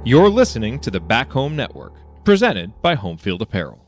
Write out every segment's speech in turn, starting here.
You're listening to the Back Home Network, presented by Home Field Apparel.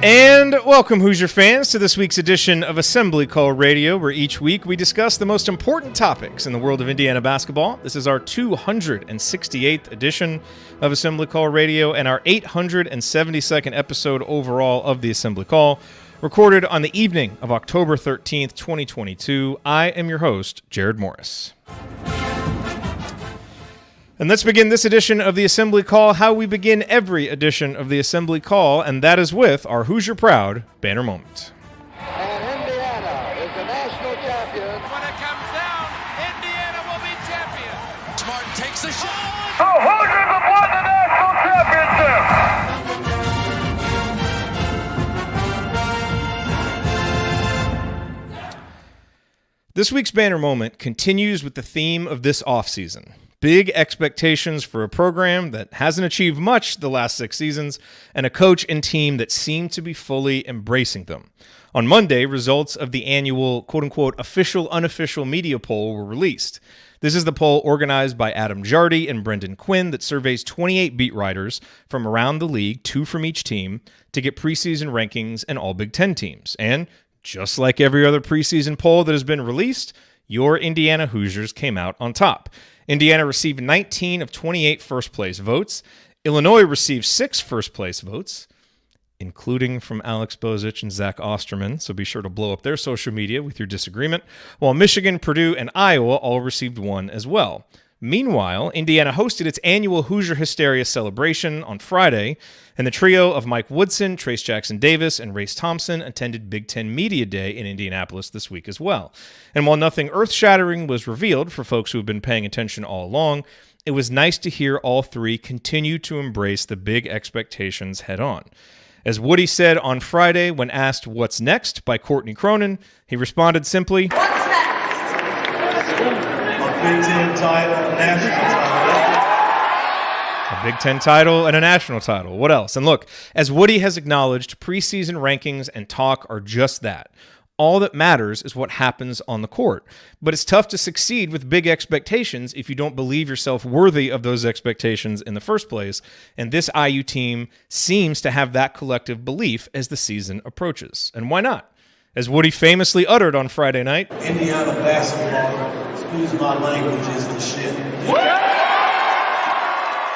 And welcome, Hoosier fans, to this week's edition of Assembly Call Radio, where each week we discuss the most important topics in the world of Indiana basketball. This is our 268th edition of Assembly Call Radio and our 872nd episode overall of the Assembly Call, recorded on the evening of October 13th, 2022. I am your host, Jerod Morris. And let's begin this edition of the Assembly Call how we begin every edition of the Assembly Call, and that is with our Hoosier Proud banner moment. And Indiana is the national champion. When it comes down, Indiana will be champion. Smart takes the shot. The Hoosiers have won the national championship. This week's banner moment continues with the theme of this offseason. Big expectations for a program that hasn't achieved much the last 6 seasons, and a coach and team that seem to be fully embracing them. On Monday, results of the annual quote-unquote official-unofficial media poll were released. This is the poll organized by Adam Jardy and Brendan Quinn that surveys 28 beat writers from around the league, 2 from each team, to get preseason rankings and all Big Ten teams. And just like every other preseason poll that has been released, your Indiana Hoosiers came out on top. Indiana received 19 of 28 first-place votes. Illinois received 6 first-place votes, including from Alex Bozich and Zach Osterman, so be sure to blow up their social media with your disagreement, while Michigan, Purdue, and Iowa all received 1 as well. Meanwhile, Indiana hosted its annual Hoosier Hysteria celebration on Friday, and the trio of Mike Woodson, Trace Jackson-Davis, and Race Thompson attended Big Ten Media Day in Indianapolis this week as well. And while nothing earth-shattering was revealed for folks who have been paying attention all along, it was nice to hear all 3 continue to embrace the big expectations head-on. As Woody said on Friday when asked what's next by Courtney Cronin, he responded simply, What's next? Big Ten title, national title. A Big Ten title and a national title. What else? And look, as Woody has acknowledged, preseason rankings and talk are just that. All that matters is what happens on the court. But it's tough to succeed with big expectations if you don't believe yourself worthy of those expectations in the first place. And this IU team seems to have that collective belief as the season approaches. And why not? As Woody famously uttered on Friday night, Indiana basketball, excuse my language, is the shit.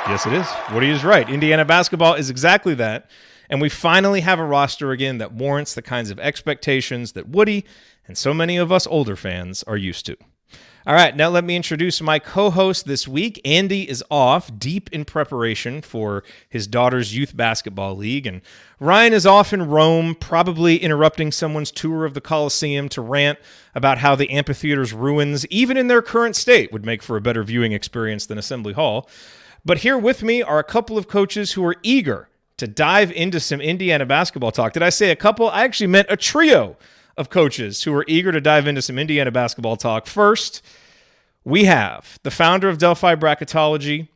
Yes, it is. Woody is right. Indiana basketball is exactly that. And we finally have a roster again that warrants the kinds of expectations that Woody and so many of us older fans are used to. All right, now let me introduce my co-host this week. Andy is off, deep in preparation for his daughter's youth basketball league, and Ryan is off in Rome, probably interrupting someone's tour of the Coliseum to rant about how the amphitheater's ruins, even in their current state, would make for a better viewing experience than Assembly Hall. But here with me are a couple of coaches who are eager to dive into some Indiana basketball talk. Did I say a couple? I actually meant a trio of coaches who are eager to dive into some Indiana basketball talk. First, we have the founder of Delphi Bracketology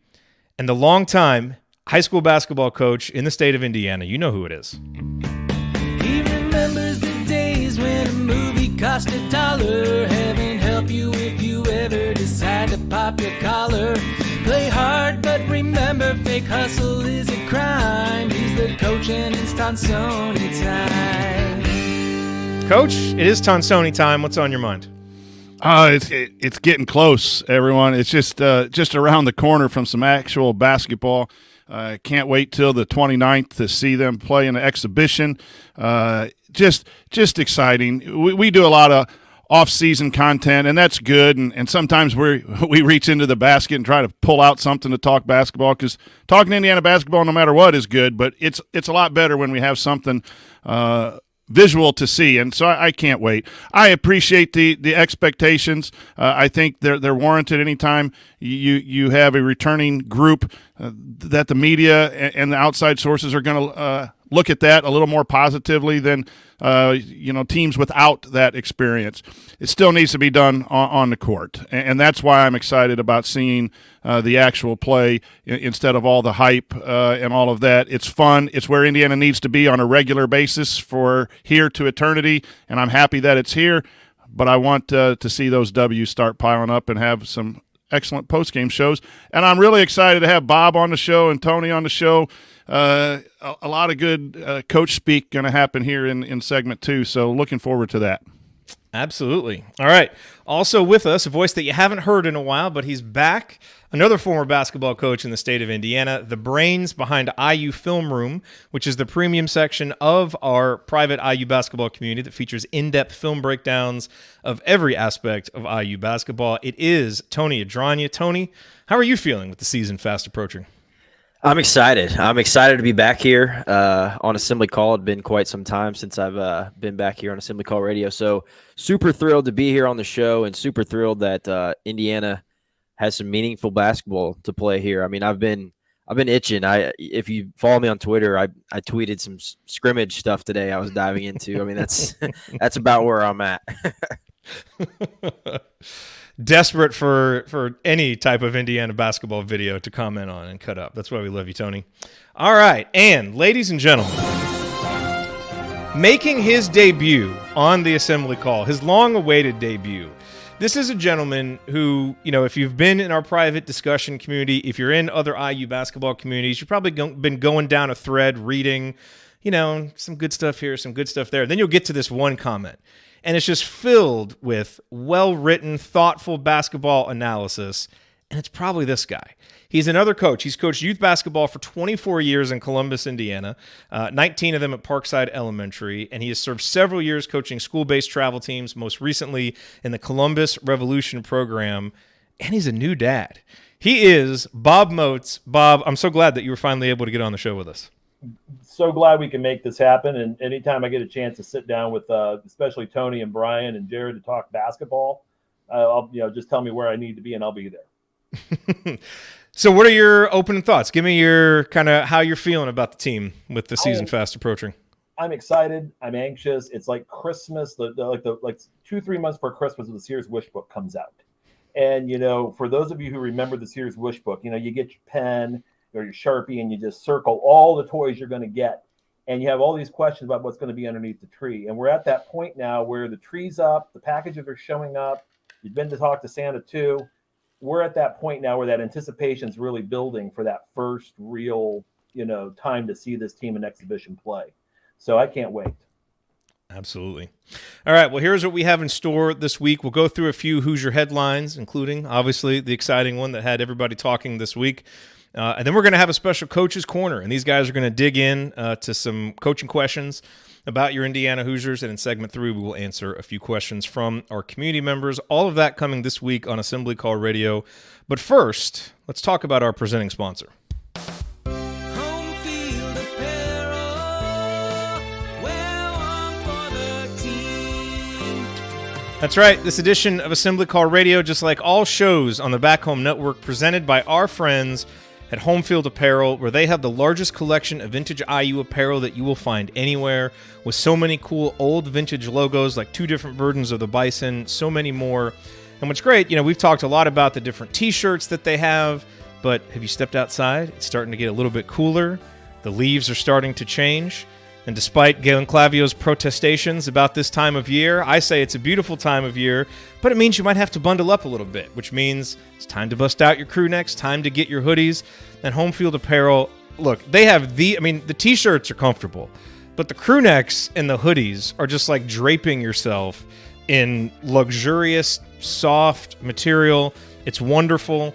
and the longtime high school basketball coach in the state of Indiana. You know who it is. He remembers the days when a movie cost $1. Heaven help you if you ever decide to pop your collar. Play hard, but remember, fake hustle is a crime. He's the coach and it's Tonsoni time. Coach, it is Tonsoni time. What's on your mind? It's getting close, everyone. It's just around the corner from some actual basketball. Can't wait till the 29th to see them play in an exhibition. Just exciting. We do a lot of off-season content, and that's good. And sometimes we reach into the basket and try to pull out something to talk basketball, because talking Indiana basketball, no matter what, is good. But it's a lot better when we have something visual to see, and so I can't wait. I appreciate the expectations. I think they're warranted anytime you have a returning group that the media and the outside sources are going to look at that a little more positively than teams without that experience. It still needs to be done on the court, and that's why I'm excited about seeing the actual play instead of all the hype and all of that. It's fun. It's where Indiana needs to be on a regular basis for here to eternity, and I'm happy that it's here. But I want to see those W's start piling up and have some excellent post-game shows. And I'm really excited to have Bob on the show and Tony on the show. A lot of good coach speak going to happen here in segment 2, so looking forward to that. Absolutely. All right. Also with us, a voice that you haven't heard in a while, but he's back. Another former basketball coach in the state of Indiana, the brains behind IU Film Room, which is the premium section of our private IU basketball community that features in-depth film breakdowns of every aspect of IU basketball. It is Tony Adranya. Tony, how are you feeling with the season fast approaching? I'm excited. I'm excited to be back here on Assembly Call. It's been quite some time since I've been back here on Assembly Call Radio. So super thrilled to be here on the show and super thrilled that Indiana has some meaningful basketball to play here. I mean, I've been itching. If you follow me on Twitter, I tweeted some scrimmage stuff today I was diving into. I mean, that's about where I'm at. Desperate for any type of Indiana basketball video to comment on and cut up. That's why we love you, Tony. All right, and ladies and gentlemen, making his debut on the Assembly Call, his long-awaited debut, this is a gentleman who, if you've been in our private discussion community, if you're in other IU basketball communities, you've probably been going down a thread reading, some good stuff here, some good stuff there. Then you'll get to this one comment. And it's just filled with well-written, thoughtful basketball analysis. And it's probably this guy. He's another coach. He's coached youth basketball for 24 years in Columbus, Indiana, 19 of them at Parkside Elementary. And he has served several years coaching school-based travel teams, most recently in the Columbus Revolution program. And he's a new dad. He is Bob Moats. Bob, I'm so glad that you were finally able to get on the show with us. So glad we can make this happen. And anytime I get a chance to sit down with especially Tony and Brian and Jerod to talk basketball, I'll just tell me where I need to be and I'll be there. So what are your opening thoughts? Give me your kind of how you're feeling about the team with the season fast approaching. I'm excited. I'm anxious. It's like Christmas, like 2-3 months before Christmas, the Sears Wish Book comes out. And, for those of you who remember the Sears Wish Book, you get your pen or your Sharpie and you just circle all the toys you're going to get. And you have all these questions about what's going to be underneath the tree. And we're at that point now where the tree's up, the packages are showing up. You've been to talk to Santa too. We're at that point now where that anticipation is really building for that first real, time to see this team in exhibition play. So I can't wait. Absolutely. All right. Well, here's what we have in store this week. We'll go through a few Hoosier headlines, including obviously the exciting one that had everybody talking this week. And then we're going to have a special coach's corner, and these guys are going to dig in to some coaching questions about your Indiana Hoosiers. And in segment 3, we will answer a few questions from our community members. All of that coming this week on Assembly Call Radio. But first, let's talk about our presenting sponsor. Home field apparel, wear one for the team. That's right. This edition of Assembly Call Radio, just like all shows on the Back Home Network, presented by our friends at Home Field Apparel, where they have the largest collection of vintage IU apparel that you will find anywhere, with so many cool old vintage logos, like 2 different versions of the Bison, so many more. And what's great, we've talked a lot about the different t-shirts that they have, but have you stepped outside? It's starting to get a little bit cooler. The leaves are starting to change. And despite Galen Clavio's protestations about this time of year, I say it's a beautiful time of year, but it means you might have to bundle up a little bit, which means it's time to bust out your crew necks, time to get your hoodies. And Home Field Apparel, look, they have the t-shirts are comfortable, but the crew necks and the hoodies are just like draping yourself in luxurious, soft material. It's wonderful.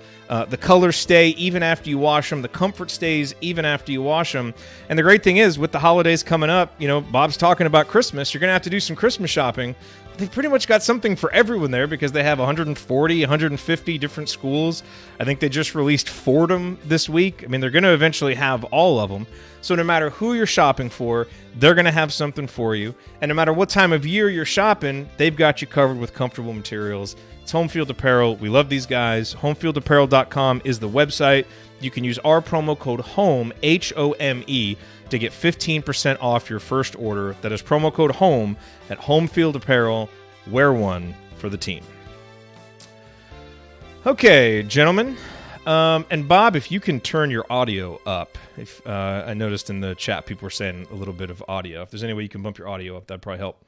The colors stay even after you wash them. The comfort stays even after you wash them. And the great thing is, with the holidays coming up, Bob's talking about Christmas. You're going to have to do some Christmas shopping. They've pretty much got something for everyone there because they have 140, 150 different schools. I think they just released Fordham this week. They're going to eventually have all of them. So no matter who you're shopping for, they're going to have something for you. And no matter what time of year you're shopping, they've got you covered with comfortable materials. It's Home Field Apparel. We love these guys. Homefieldapparel.com. homefieldapparel.com is the website. You can use our promo code HOME, HOME, to get 15% off your first order. That is promo code HOME at Homefield Apparel. Wear one for the team. Okay, gentlemen. And Bob, if you can turn your audio up. If I noticed in the chat people were saying a little bit of audio. If there's any way you can bump your audio up, that'd probably help.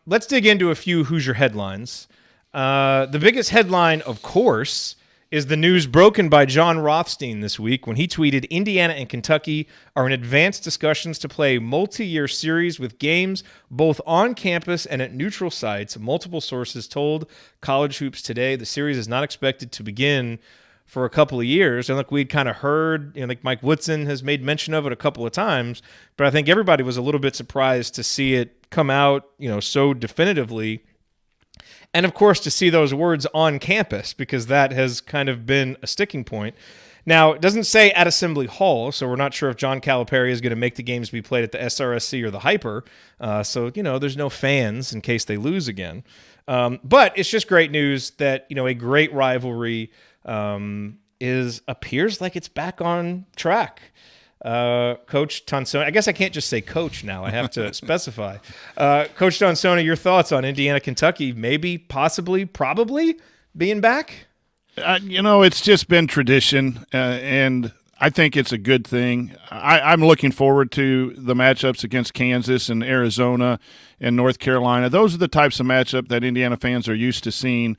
Let's dig into a few Hoosier headlines. The biggest headline, of course, is the news broken by John Rothstein this week when he tweeted, Indiana and Kentucky are in advanced discussions to play a multi-year series with games both on campus and at neutral sites. Multiple sources told College Hoops Today the series is not expected to begin for a couple of years. And look, we'd kind of heard, like Mike Woodson has made mention of it a couple of times, but I think everybody was a little bit surprised to see it come out, so definitively. And of course, to see those words on campus, because that has kind of been a sticking point. Now, it doesn't say at Assembly Hall, so we're not sure if John Calipari is going to make the games be played at the SRSC or the Hyper. So, there's no fans in case they lose again. But it's just great news that, a great rivalry appears like it's back on track. Coach Tonsoni, I guess I can't just say coach now. I have to specify. Coach Tonsoni, your thoughts on Indiana, Kentucky, maybe, possibly, probably being back? It's just been tradition, and I think it's a good thing. I'm looking forward to the matchups against Kansas and Arizona and North Carolina. Those are the types of matchup that Indiana fans are used to seeing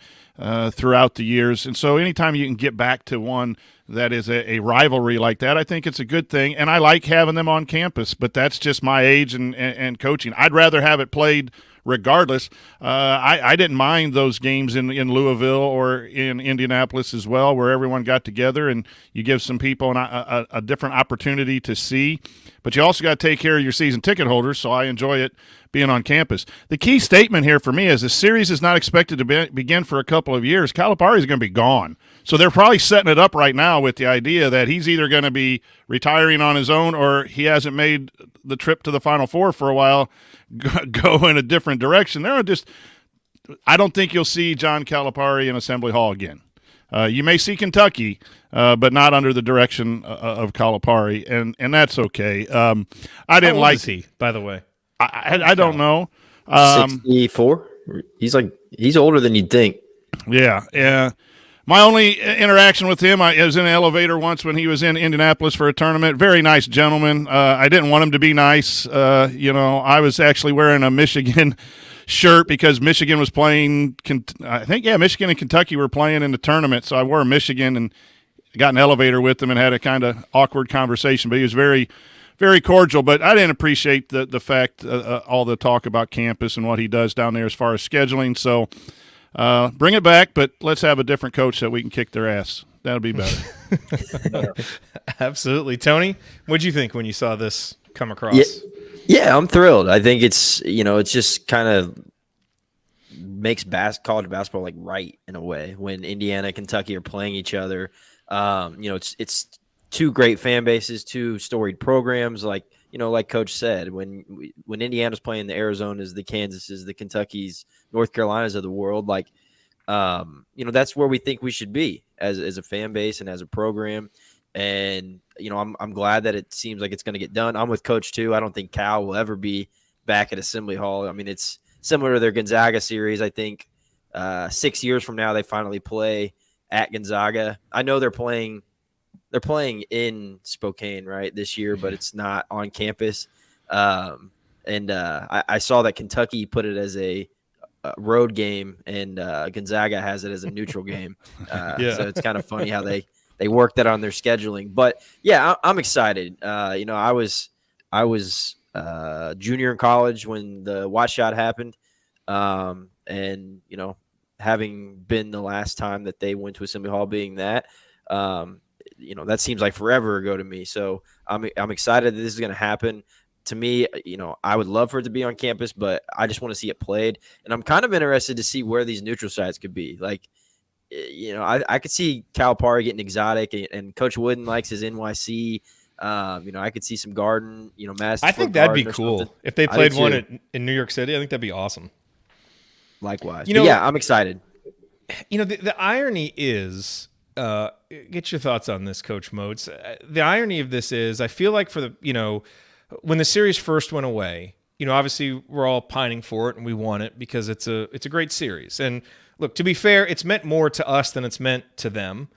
throughout the years. And so anytime you can get back to one that is a rivalry like that, I think it's a good thing. And I like having them on campus, but that's just my age and coaching. I'd rather have it played regardless. I didn't mind those games in Louisville or in Indianapolis as well, where everyone got together and you give some people a different opportunity to see. But you also got to take care of your season ticket holders, so I enjoy it being on campus. The key statement here for me is the series is not expected to begin for a couple of years. Calipari is going to be gone. So they're probably setting it up right now with the idea that he's either going to be retiring on his own or he hasn't made the trip to the Final Four for a while, go in a different direction. I don't think you'll see John Calipari in Assembly Hall again. You may see Kentucky, but not under the direction of Calipari, and that's okay. I didn't How old is he, by the way? I don't know. 64. He's older than you'd think. Yeah. My only interaction with him, I was in an elevator once when he was in Indianapolis for a tournament. Very nice gentleman. I didn't want him to be nice. I was actually wearing a Michigan shirt because Michigan was playing. Michigan and Kentucky were playing in the tournament, so I wore Michigan and got in an elevator with him and had a kind of awkward conversation. But he was very, very cordial. But I didn't appreciate the fact all the talk about campus and what he does down there as far as scheduling. So. Bring it back, but let's have a different coach that we can kick their ass. That'll be better. Absolutely. Tony, what'd you think when you saw this come across? Yeah, I'm thrilled. I think it's just kind of makes college basketball like right in a way when Indiana and Kentucky are playing each other. It's two great fan bases, two storied programs. Like Coach said, when Indiana's playing the Arizonas, the Kansases, the Kentuckys, North Carolinas of the world, that's where we think we should be as a fan base and as a program. And I'm glad that it seems like it's going to get done. I'm with Coach too. I don't think Cal will ever be back at Assembly Hall. I mean, it's similar to their Gonzaga series. I think 6 years from now they finally play at Gonzaga. I know they're playing in Spokane, right, this year, but it's not on campus. I saw that Kentucky put it as a road game, and Gonzaga has it as a neutral game. So it's kind of funny how they work that on their scheduling. But yeah, I'm excited. I was junior in college when the watch shot happened, and having been the last time that they went to Assembly Hall, being that. That seems like forever ago to me. So I'm excited that this is going to happen. To me, I would love for it to be on campus, but I just want to see it played. And I'm kind of interested to see where these neutral sites could be. Like, I could see Calipari getting exotic, and Coach Wooden likes his NYC. I could see some Garden, Madison. I think that'd be cool if they played one in New York City. I think that'd be awesome. Likewise. I'm excited. The irony is, get your thoughts on this, Coach Moats. The irony of this is I feel like when the series first went away, obviously we're all pining for it and we want it because it's a great series. And look, to be fair, it's meant more to us than it's meant to them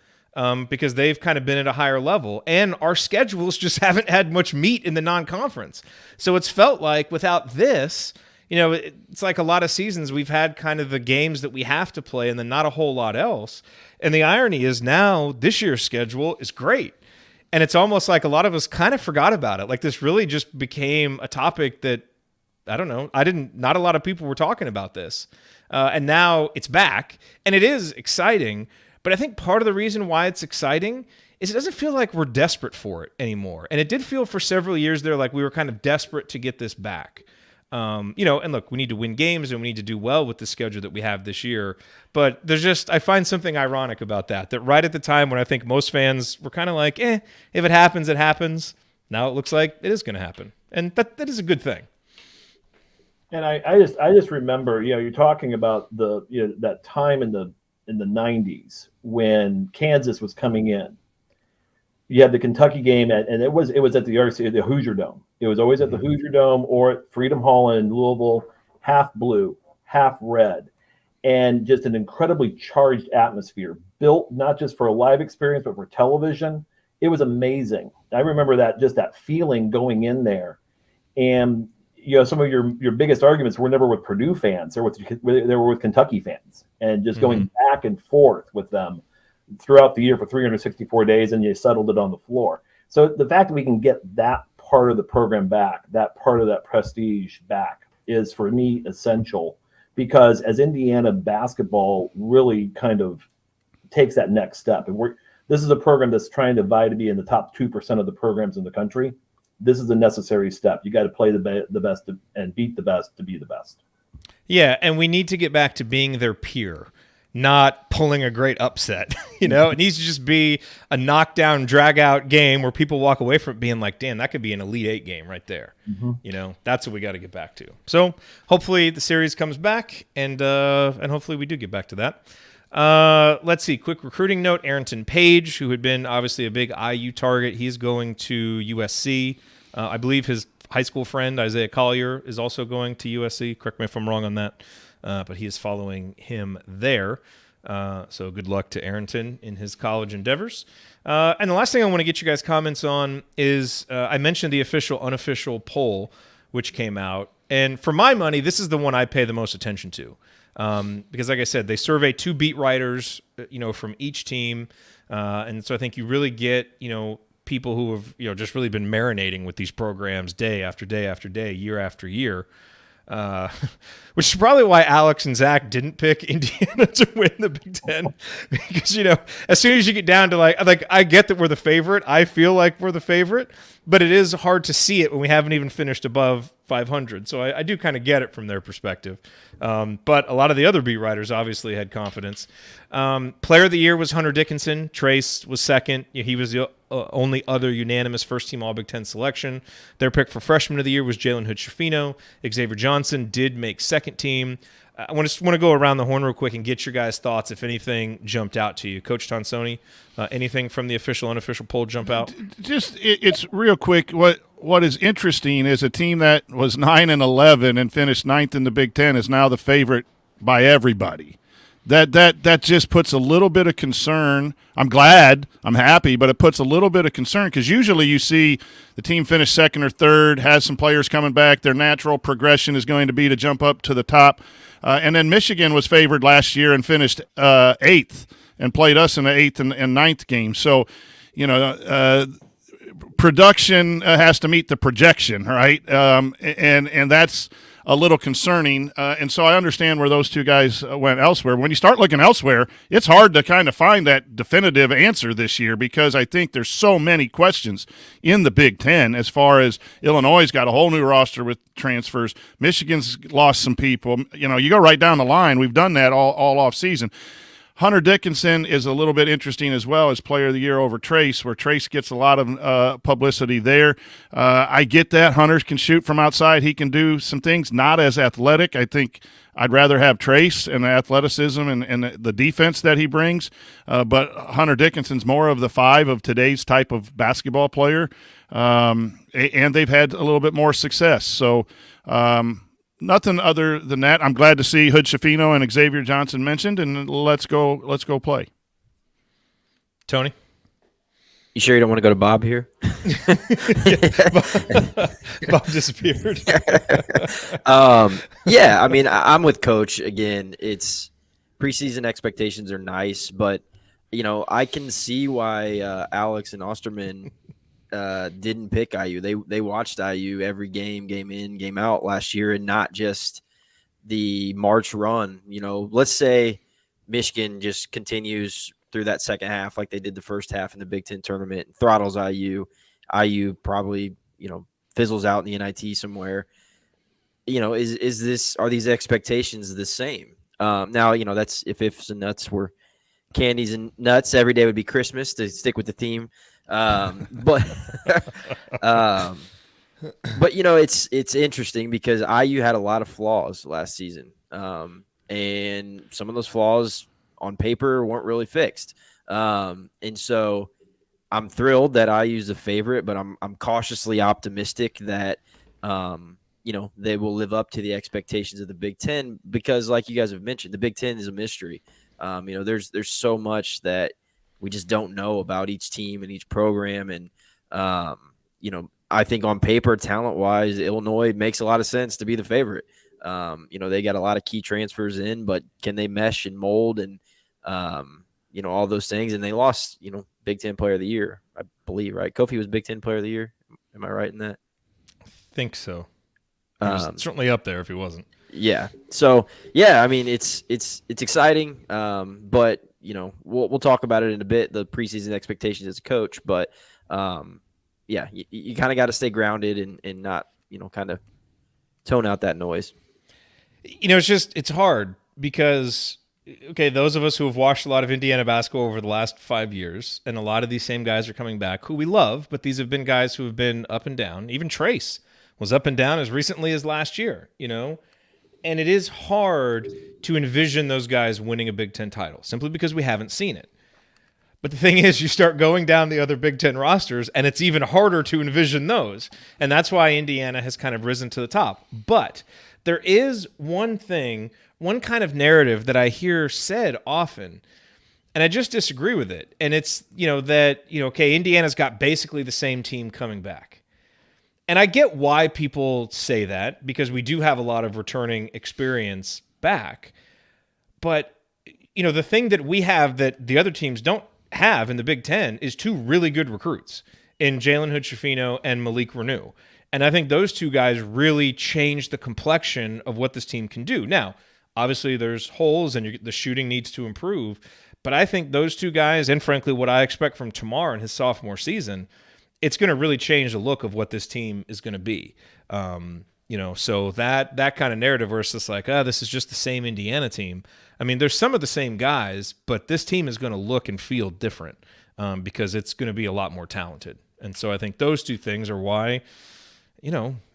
because they've kind of been at a higher level. And our schedules just haven't had much meat in the non-conference. So it's felt like without this, it's like a lot of seasons we've had kind of the games that we have to play and then not a whole lot else. And the irony is now this year's schedule is great. And it's almost like a lot of us kind of forgot about it. Like this really just became a topic that, I don't know, not a lot of people were talking about this. And now it's back and it is exciting. But I think part of the reason why it's exciting is it doesn't feel like we're desperate for it anymore. And it did feel for several years there like we were kind of desperate to get this back. And look, we need to win games and we need to do well with the schedule that we have this year. But I find something ironic about that right at the time when I think most fans were kind of like, if it happens, it happens. Now it looks like it is going to happen. And that is a good thing. And I just remember, you're talking about that time in the 90s when Kansas was coming in. You had the Kentucky game, and it was at the Hoosier Dome. It was always at the Hoosier Dome or at Freedom Hall in Louisville, half blue, half red, and just an incredibly charged atmosphere built not just for a live experience but for television. It was amazing. I remember that feeling going in there, and some of your biggest arguments were never with Purdue fans; they were with Kentucky fans, and just going back and forth with them throughout the year for 364 days, and you settled it on the floor. So the fact that we can get that part of the program back, that part of that prestige back, is for me essential, because as Indiana basketball really kind of takes that next step, and this is a program that's trying to vie to be in the top 2% of the programs in the country. This is a necessary step. You got to play the best and beat the best to be the best. Yeah, and we need to get back to being their peer, not pulling a great upset. It needs to just be a knockdown, drag-out game where people walk away from it being like, damn, that could be an Elite Eight game right there. That's what we got to get back to. So hopefully the series comes back, and hopefully we do get back to that. Let's see. Quick recruiting note. Arrington Page, who had been obviously a big IU target, he's going to USC. I believe his high school friend, Isaiah Collier, is also going to USC. Correct me if I'm wrong on that. But he is following him there. So good luck to Arrington in his college endeavors. And the last thing I want to get you guys' comments on is I mentioned the official, unofficial poll, which came out. And for my money, this is the one I pay the most attention to. Because like I said, they survey 2 beat writers, from each team. And so I think you really get, people who have, just really been marinating with these programs day after day after day, year after year. Which is probably why Alex and Zach didn't pick Indiana to win the Big Ten, because as soon as you get down to like I get that we're the favorite, I feel like we're the favorite, but it is hard to see it when we haven't even finished above 500. So I do kind of get it from their perspective, but a lot of the other beat writers obviously had confidence. Player of the year was Hunter Dickinson. Trace was second. He was the only other unanimous first-team All-Big Ten selection. Their pick for freshman of the year was Jalen Hood-Schifino. Xavier Johnson did make second team. I want to go around the horn real quick and get your guys' thoughts if anything jumped out to you. Coach Tonsoni, anything from the official, unofficial poll jump out? It's real quick. What is interesting is a team that was 9-11 and finished 9th in the Big Ten is now the favorite by everybody. That just puts a little bit of concern. I'm glad, I'm happy, but it puts a little bit of concern because usually you see the team finish second or third, has some players coming back. Their natural progression is going to be to jump up to the top. And then Michigan was favored last year and finished 8th and played us in the 8th and 9th game. So, production has to meet the projection, right? And that's a little concerning. And so I understand where those two guys went elsewhere. When you start looking elsewhere, it's hard to kind of find that definitive answer this year because I think there's so many questions in the Big Ten as far as Illinois' got a whole new roster with transfers. Michigan's lost some people. You go right down the line. We've done that all off season. Hunter Dickinson is a little bit interesting as well as player of the year over Trace, where Trace gets a lot of publicity there. I get that. Hunter can shoot from outside. He can do some things, not as athletic. I think I'd rather have Trace and the athleticism and the defense that he brings. But Hunter Dickinson's more of the 5 of today's type of basketball player. And they've had a little bit more success. So, nothing other than that. I'm glad to see Hood Schifino and Xavier Johnson mentioned, and let's go play. Tony? You sure you don't want to go to Bob here? Bob disappeared. Yeah, I mean, I'm with Coach. Again, it's preseason expectations are nice, but, I can see why Alex and Osterman didn't pick IU. They watched IU every game in, game out last year, and not just the March run. Let's say Michigan just continues through that second half like they did the first half in the Big Ten tournament, throttles IU. IU probably, fizzles out in the NIT somewhere. Are these expectations the same? Now, that's if ifs and nuts were candies and nuts, every day would be Christmas, to stick with the theme. But it's interesting because IU had a lot of flaws last season. And some of those flaws on paper weren't really fixed. And so I'm thrilled that IU's the favorite, but I'm cautiously optimistic that, they will live up to the expectations of the Big Ten, because like you guys have mentioned, the Big Ten is a mystery. There's so much that we just don't know about each team and each program. And, I think on paper, talent-wise, Illinois makes a lot of sense to be the favorite. They got a lot of key transfers in, but can they mesh and mold and, all those things? And they lost, Big Ten Player of the Year, I believe, right? Kofi was Big Ten Player of the Year. Am I right in that? I think so. He was certainly up there if he wasn't. Yeah. So, yeah, I mean, it's exciting, but – we'll talk about it in a bit, the preseason expectations as a coach. But, you kind of got to stay grounded and not, kind of tone out that noise. It's hard because, okay, those of us who have watched a lot of Indiana basketball over the last 5 years, and a lot of these same guys are coming back who we love, but these have been guys who have been up and down. Even Trace was up and down as recently as last year, And it is hard to envision those guys winning a Big Ten title simply because we haven't seen it. But the thing is, you start going down the other Big Ten rosters, and it's even harder to envision those. And that's why Indiana has kind of risen to the top. But there is one kind of narrative that I hear said often, and I just disagree with it. And it's, Indiana's got basically the same team coming back. And I get why people say that, because we do have a lot of returning experience back. But, the thing that we have that the other teams don't have in the Big Ten is 2 really good recruits in Jalen Hood-Schifino and Malik Renew. And I think those 2 guys really changed the complexion of what this team can do. Now, obviously there's holes and the shooting needs to improve. But I think those 2 guys, and frankly what I expect from Tamar in his sophomore season, it's going to really change the look of what this team is going to be. So that kind of narrative where it's just like, this is just the same Indiana team. I mean, there's some of the same guys, but this team is going to look and feel different because it's going to be a lot more talented. And so I think those 2 things are why,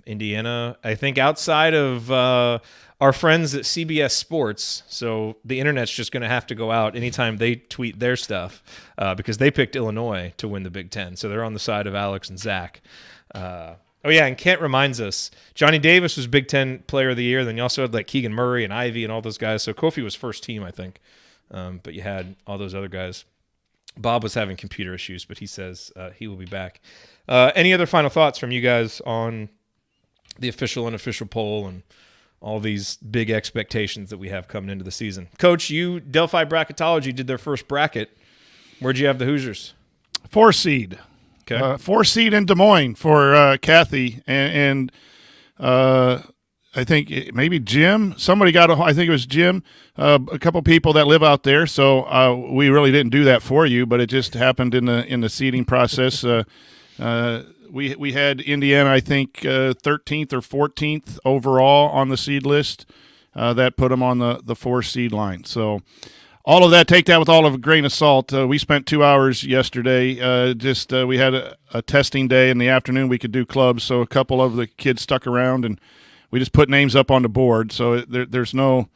Indiana, I think outside of our friends at CBS Sports, so the internet's just going to have to go out anytime they tweet their stuff because they picked Illinois to win the Big Ten. So they're on the side of Alex and Zach. And Kent reminds us, Johnny Davis was Big Ten Player of the Year. Then you also had like Keegan Murray and Ivy and all those guys. So Kofi was first team, I think. But you had all those other guys. Bob was having computer issues, but he says he will be back. Any other final thoughts from you guys on the official and unofficial poll and all these big expectations that we have coming into the season? Coach, Delphi Bracketology did their first bracket. Where'd you have the Hoosiers? 4 seed. Okay. 4 seed in Des Moines for Kathy and I think maybe Jim. Somebody I think it was Jim. A couple people that live out there. So we really didn't do that for you, but it just happened in the seeding process. We had Indiana, I think, 13th or 14th overall on the seed list. That put them on the 4 seed line. So all of that, take that with all of a grain of salt. We spent 2 hours yesterday. We had a testing day in the afternoon. We could do clubs, so a couple of the kids stuck around, and we just put names up on the board. So there's no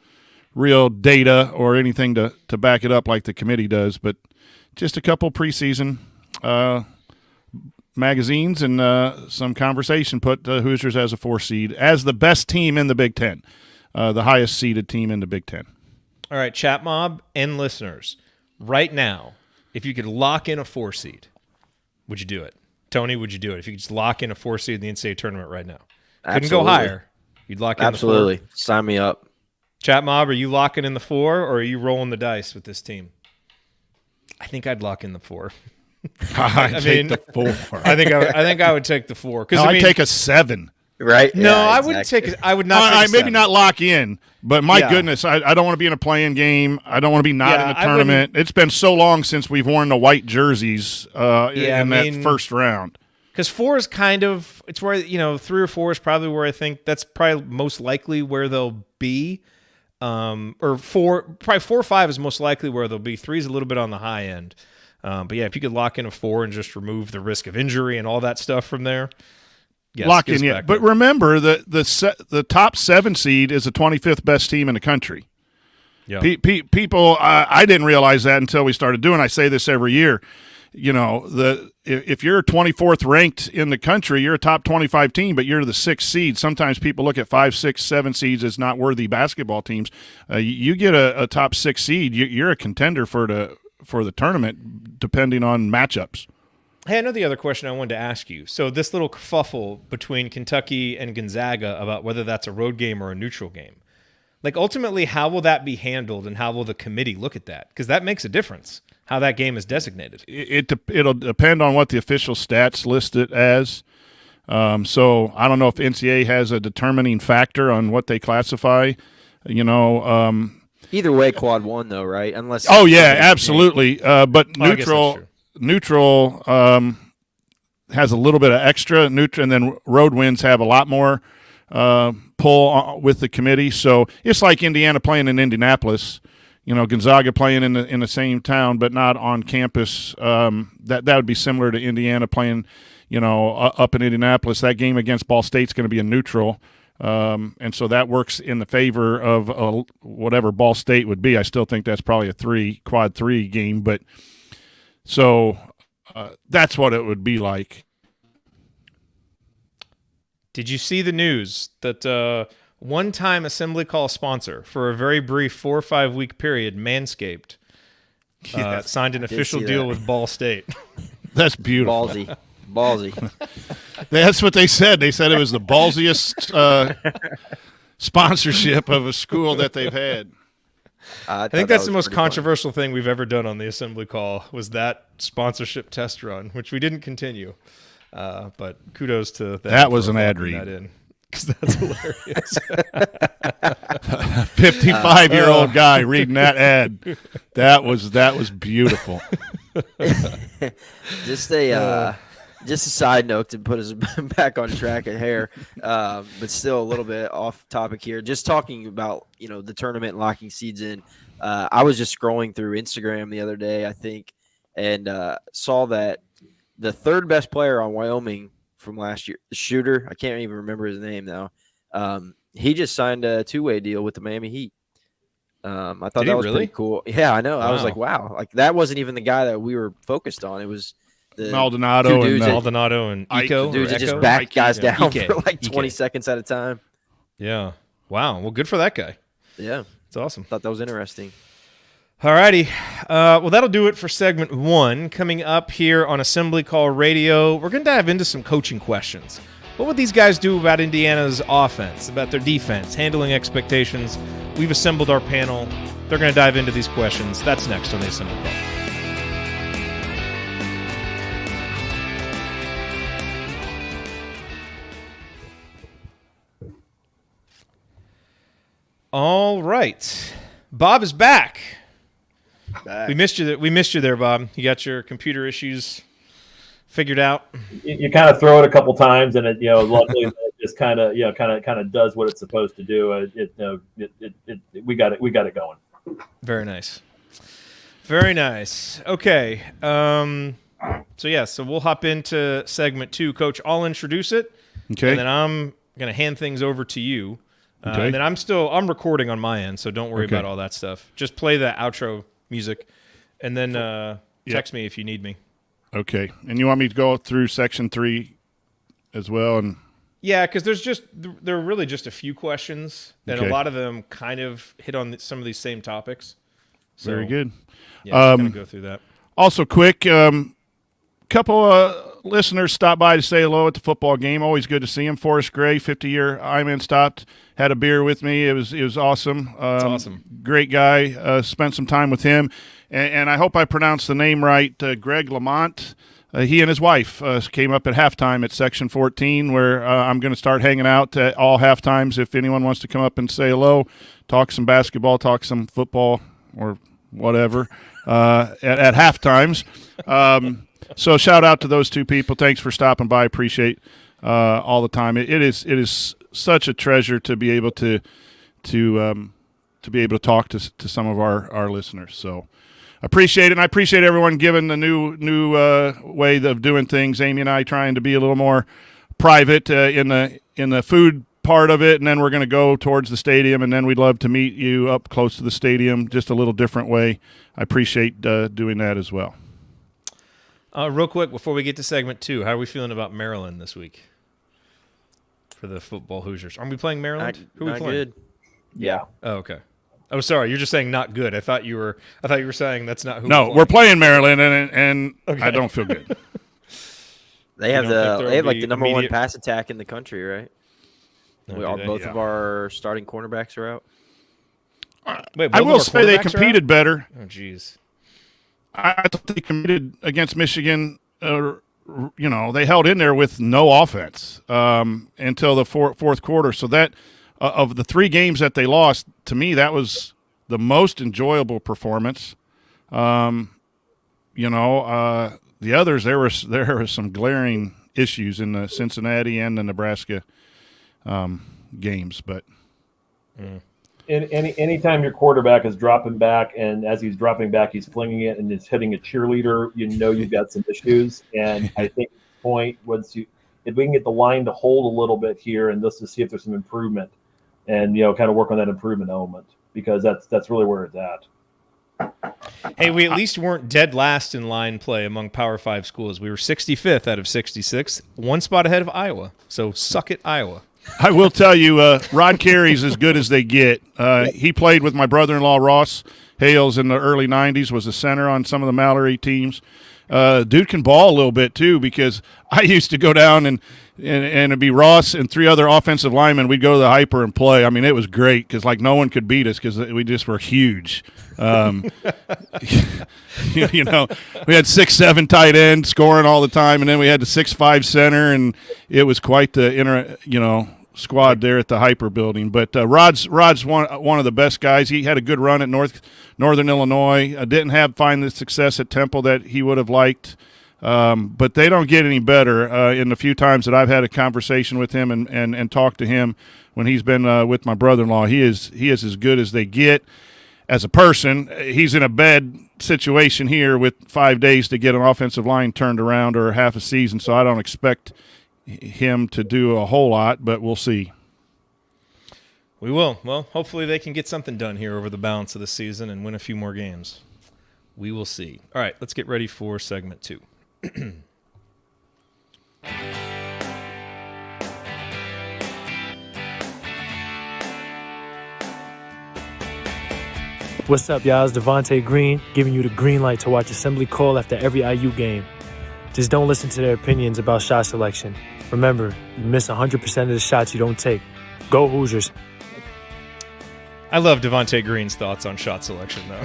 real data or anything to back it up like the committee does, but just a couple preseason magazines and some conversation put Hoosiers as a 4 seed, as the best team in the Big Ten, the highest seeded team in the Big Ten. All right, chat mob and listeners, right now, if you could lock in a 4 seed, would you do it? Tony, would you do it if you could just lock in a 4 seed in the NCAA tournament right now? Couldn't go higher. You'd lock in Absolutely. the 4? Sign me up. Chat mob, are you locking in the 4 or are you rolling the dice with this team? I think I'd lock in the 4. I mean, the 4. I think I would take the 4. No, I'd take a 7. Right? No, Yeah, I exactly. wouldn't take it. I would not take a 7. Maybe not lock in, but my goodness, I don't want to be in a playing game. I don't want to be not in the tournament. It's been so long since we've worn the white jerseys in that first round. Because 4 is kind of, it's where, 3 or 4 is probably where I think that's probably most likely where they'll be. Or 4, probably 4 or 5 is most likely where they'll be. 3 is a little bit on the high end. But yeah, if you could lock in a 4 and just remove the risk of injury and all that stuff from there. Yes, lock in, yeah. But remember, the top 7 seed is the 25th best team in the country. Yeah. People, I didn't realize that until we started doing. I say this every year. If you're 24th ranked in the country, you're a top 25 team, but you're the 6th seed. Sometimes people look at 5, 6, 7 seeds as not worthy basketball teams. You get a top 6 seed, you're a contender for the tournament, depending on matchups. Hey, I know the other question I wanted to ask you. So this little kerfuffle between Kentucky and Gonzaga about whether that's a road game or a neutral game, like ultimately, how will that be handled, and how will the committee look at that? Because that makes a difference, how that game is designated. It'll depend on what the official stats list it as. So I don't know if NCAA has a determining factor on what they classify. Either way, quad 1 though, right? Unless. Oh yeah, absolutely. But neutral has a little bit of extra neutral, and then road wins have a lot more pull with the committee. So it's like Indiana playing in Indianapolis. Gonzaga playing in the same town but not on campus. That would be similar to Indiana playing, up in Indianapolis. That game against Ball State's going to be a neutral. And so that works in the favor of whatever Ball State would be. I still think that's probably a quad 3 game, but so that's what it would be like. Did you see the news that one-time Assembly Call sponsor for a very brief 4 or 5 week period, Manscaped, signed an official deal with Ball State? That's beautiful. Ballsy. That's what they said. They said it was the ballsiest sponsorship of a school that they've had. I think that's the most controversial thing we've ever done on the Assembly Call, was that sponsorship test run, which we didn't continue. But kudos to that was an ad read. Because that's hilarious. 55-year-old guy reading that ad. That was beautiful. Just a side note to put us back on track at hair, but still a little bit off topic here. Just talking about the tournament and locking seeds in. I was just scrolling through Instagram the other day, I think, and saw that the third best player on Wyoming from last year, the shooter, I can't even remember his name now. He just signed a 2-way deal with the Miami Heat. I thought that was pretty cool. Yeah, I know. Wow. I was like, wow, like that wasn't even the guy that we were focused on. It was Maldonado and Eco. Dudes that just back guys down for like 20 seconds at a time. Yeah. Wow. Well, good for that guy. Yeah. It's awesome. Thought that was interesting. All righty. Well, that'll do it for segment 1. Coming up here on Assembly Call Radio, we're going to dive into some coaching questions. What would these guys do about Indiana's offense, about their defense, handling expectations? We've assembled our panel. They're going to dive into these questions. That's next on the Assembly Call. All right. Bob is back. We missed you there, Bob. You got your computer issues figured out? You kind of throw it a couple times, and it luckily it just kind of does what it's supposed to do. We got it going. Very nice. Very nice. Okay. So we'll hop into segment 2. Coach, I'll introduce it. Okay. And then I'm going to hand things over to you. Okay. And then I'm recording on my end, so don't worry about all that stuff. Just play the outro music, and then text me if you need me. Okay. And you want me to go through section 3 as well? And yeah, because there are really just a few questions, and a lot of them kind of hit on some of these same topics. So, very good. Yeah, just going to go through that. Also, quick, couple listeners stopped by to say hello at the football game. Always good to see him. Forrest Gray, 50-year Iman, stopped, had a beer with me. It was awesome. That's awesome. Great guy. Spent some time with him, and I hope I pronounced the name right. Greg Lamont. He and his wife came up at halftime at Section 14, where I'm going to start hanging out at all halftimes. If anyone wants to come up and say hello, talk some basketball, talk some football, or whatever at halftimes. So shout out to those two people. Thanks for stopping by. Appreciate all the time. It is such a treasure to be able to be able to talk to some of our listeners. So appreciate it, and I appreciate everyone giving the new way of doing things. Amy and I trying to be a little more private in the food part of it, and then we're going to go towards the stadium, and then we'd love to meet you up close to the stadium, just a little different way. I appreciate doing that as well. Real quick, before we get to segment 2, how are we feeling about Maryland this week for the football Hoosiers? Are we playing Maryland? Who are we playing? Good. Yeah. Oh, okay. Oh, sorry. You're just saying not good. I thought you were saying that's not who. No, we're playing Maryland, and I don't feel good. They have like the number one pass attack in the country, right? Both of our starting cornerbacks are out. Wait, I will say they competed better. Oh, jeez. I thought they competed against Michigan. They held in there with no offense until the fourth quarter. So that of the 3 games that they lost, to me, that was the most enjoyable performance. The others, there were some glaring issues in the Cincinnati and the Nebraska games, but. Anytime your quarterback is dropping back, and as he's dropping back, he's flinging it and it's hitting a cheerleader, you've got some issues. And I think at this point, if we can get the line to hold a little bit here, and just to see if there's some improvement, and kind of work on that improvement element, because that's really where it's at. Hey, we at least weren't dead last in line play among Power 5 schools. We were 65th out of 66, 1 spot ahead of Iowa. So suck it, Iowa. I will tell you, Rod Carey's as good as they get. He played with my brother-in-law, Ross Hales, in the early 90s, was a center on some of the Mallory teams. Dude can ball a little bit, too, because I used to go down and it'd be Ross and 3 other offensive linemen. We'd go to the hyper and play. I mean, it was great because, no one could beat us because we just were huge. We had 6'7" tight end scoring all the time, and then we had the 6'5" center, and it was quite the squad there at the hyper building. But Rod's one of the best guys. He had a good run at Northern Illinois. Didn't find the success at Temple that he would have liked. But they don't get any better. In the few times that I've had a conversation with him and talked to him when he's been with my brother-in-law, he is as good as they get. As a person, he's in a bad situation here with 5 days to get an offensive line turned around or half a season, so I don't expect him to do a whole lot, but we'll see. We will. Well, hopefully they can get something done here over the balance of the season and win a few more games. We will see. All right, let's get ready for segment 2. What's up, y'all? It's Devontae Green giving you the green light to watch Assembly Call after every IU game. Just don't listen to their opinions about shot selection. Remember, you miss 100% of the shots you don't take. Go Hoosiers. I love Devontae Green's thoughts on shot selection, though.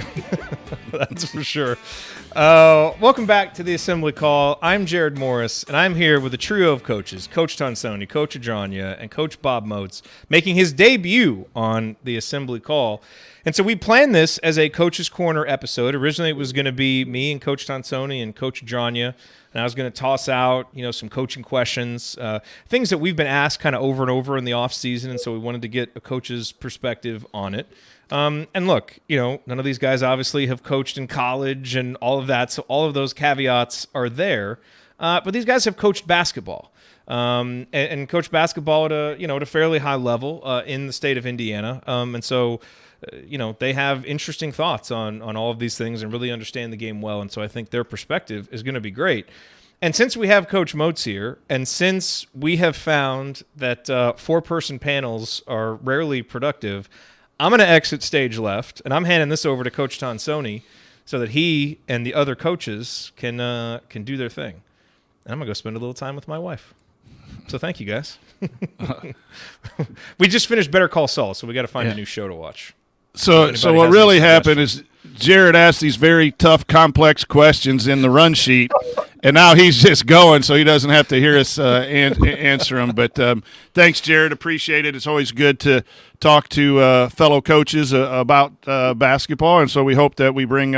That's for sure. Welcome back to the Assembly Call. I'm Jerod Morris, and I'm here with a trio of coaches, Coach Tonsoni, Coach Adrania, and Coach Bob Moats, making his debut on the Assembly Call. And so we planned this as a Coach's Corner episode. Originally, it was going to be me and Coach Tonsoni and Coach Adrania, and I was going to toss out, some coaching questions, things that we've been asked kind of over and over in the off season, and so we wanted to get a coach's perspective on it. And look, none of these guys obviously have coached in college and all of that, so all of those caveats are there. But these guys have coached basketball, and coached basketball at a fairly high level in the state of Indiana. And so, they have interesting thoughts on all of these things and really understand the game well. And so I think their perspective is going to be great. And since we have Coach Moats here, and since we have found that 4-person panels are rarely productive, I'm going to exit stage left, and I'm handing this over to Coach Tonsoni so that he and the other coaches can do their thing. And I'm going to go spend a little time with my wife. So thank you, guys. We just finished Better Call Saul, so we got to find a new show to watch. So what really happened is Jerod asked these very tough, complex questions in the run sheet, and now he's just going, so he doesn't have to hear us answer them. But thanks, Jerod. Appreciate it. It's always good to talk to fellow coaches about basketball, and so we hope that we bring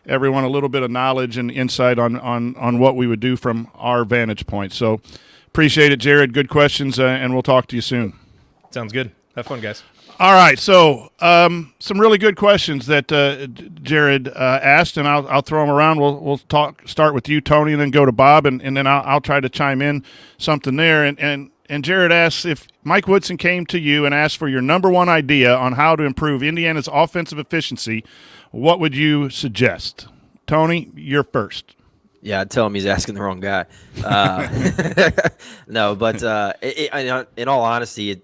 everyone a little bit of knowledge and insight on what we would do from our vantage point. So appreciate it, Jerod. Good questions, and we'll talk to you soon. Sounds good. Have fun, guys. All right, so some really good questions that Jerod asked, and I'll throw them around. We'll start with you, Tony, and then go to Bob, and then I'll try to chime in something there. And Jerod asks, if Mike Woodson came to you and asked for your number one idea on how to improve Indiana's offensive efficiency, what would you suggest? Tony, you're first. Yeah, I'd tell him he's asking the wrong guy. No, but in all honesty,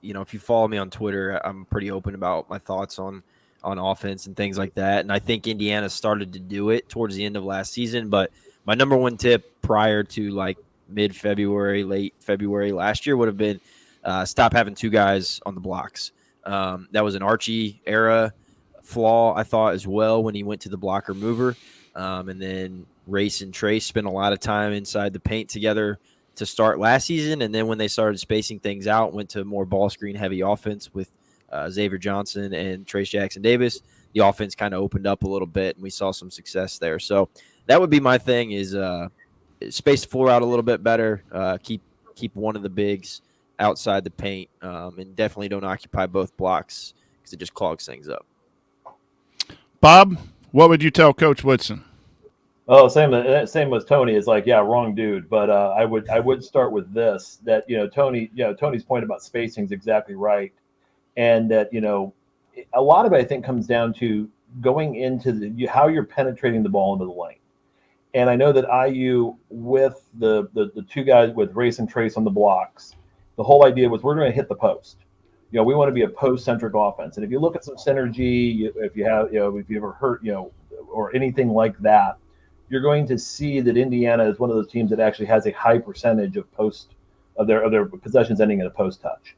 if you follow me on Twitter, I'm pretty open about my thoughts on offense and things like that. And I think Indiana started to do it towards the end of last season. But my number one tip prior to like mid-February, late February last year would have been stop having 2 guys on the blocks. That was an Archie era flaw, I thought, as well when he went to the blocker mover. And then Race and Trace spent a lot of time inside the paint together to start last season, and then when they started spacing things out, went to more ball screen heavy offense with Xavier Johnson and Trace Jackson Davis. The offense kind of opened up a little bit, and we saw some success there. So that would be my thing: is space the floor out a little bit better, keep one of the bigs outside the paint, and definitely don't occupy both blocks because it just clogs things up. Bob, what would you tell Coach Woodson? Oh, same as Tony. Is like, yeah, wrong dude. But I would start with this. That Tony's point about spacing is exactly right, and that a lot of it I think comes down to going into how you're penetrating the ball into the lane. And I know that IU with the 2 guys with Race and Trace on the blocks, the whole idea was we're going to hit the post. We want to be a post-centric offense. And if you look at some synergy, if you ever heard or anything like that, you're going to see that Indiana is one of those teams that actually has a high percentage of their possessions ending in a post touch.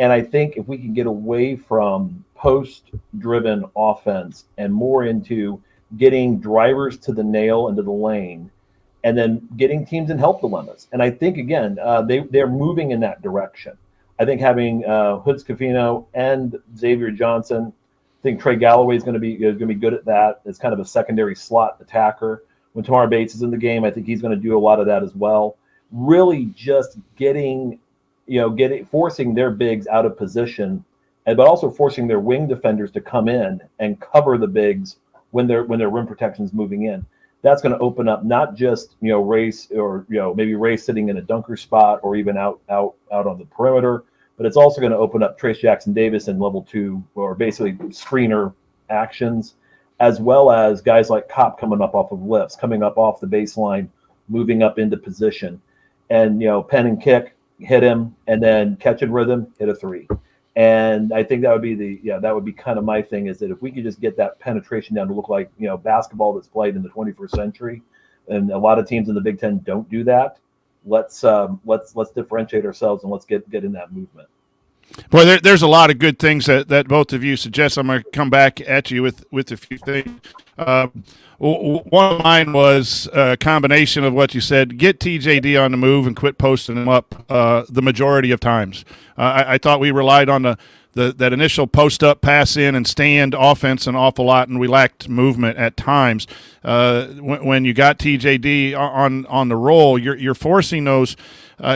And I think if we can get away from post-driven offense and more into getting drivers to the nail into the lane, and then getting teams in help dilemmas. And I think again, they're moving in that direction. I think having Hoods Cafino and Xavier Johnson, I think Trey Galloway is going to be good at that. It's kind of a secondary slot attacker. When Tamar Bates is in the game, I think he's going to do a lot of that as well. Really just forcing their bigs out of position, but also forcing their wing defenders to come in and cover the bigs when their rim protection is moving in. That's going to open up not just Race or maybe Race sitting in a dunker spot or even out on the perimeter, but it's also going to open up Trace Jackson Davis in level 2 or basically screener actions, as well as guys like Kopp coming up off of lifts, coming up off the baseline, moving up into position, and pen and kick, hit him, and then catch and rhythm, hit a 3. And I think that would be kind of my thing, is that if we could just get that penetration down to look like basketball that's played in the 21st century, and a lot of teams in the Big Ten don't do that. Let's differentiate ourselves and let's get in that movement. Boy, there's a lot of good things that both of you suggest. I'm going to come back at you with a few things. One of mine was a combination of what you said. Get TJD on the move and quit posting him up the majority of times. I thought we relied on that initial post-up, pass-in, and stand offense an awful lot, and we lacked movement at times. When you got TJD on the roll, you're forcing those.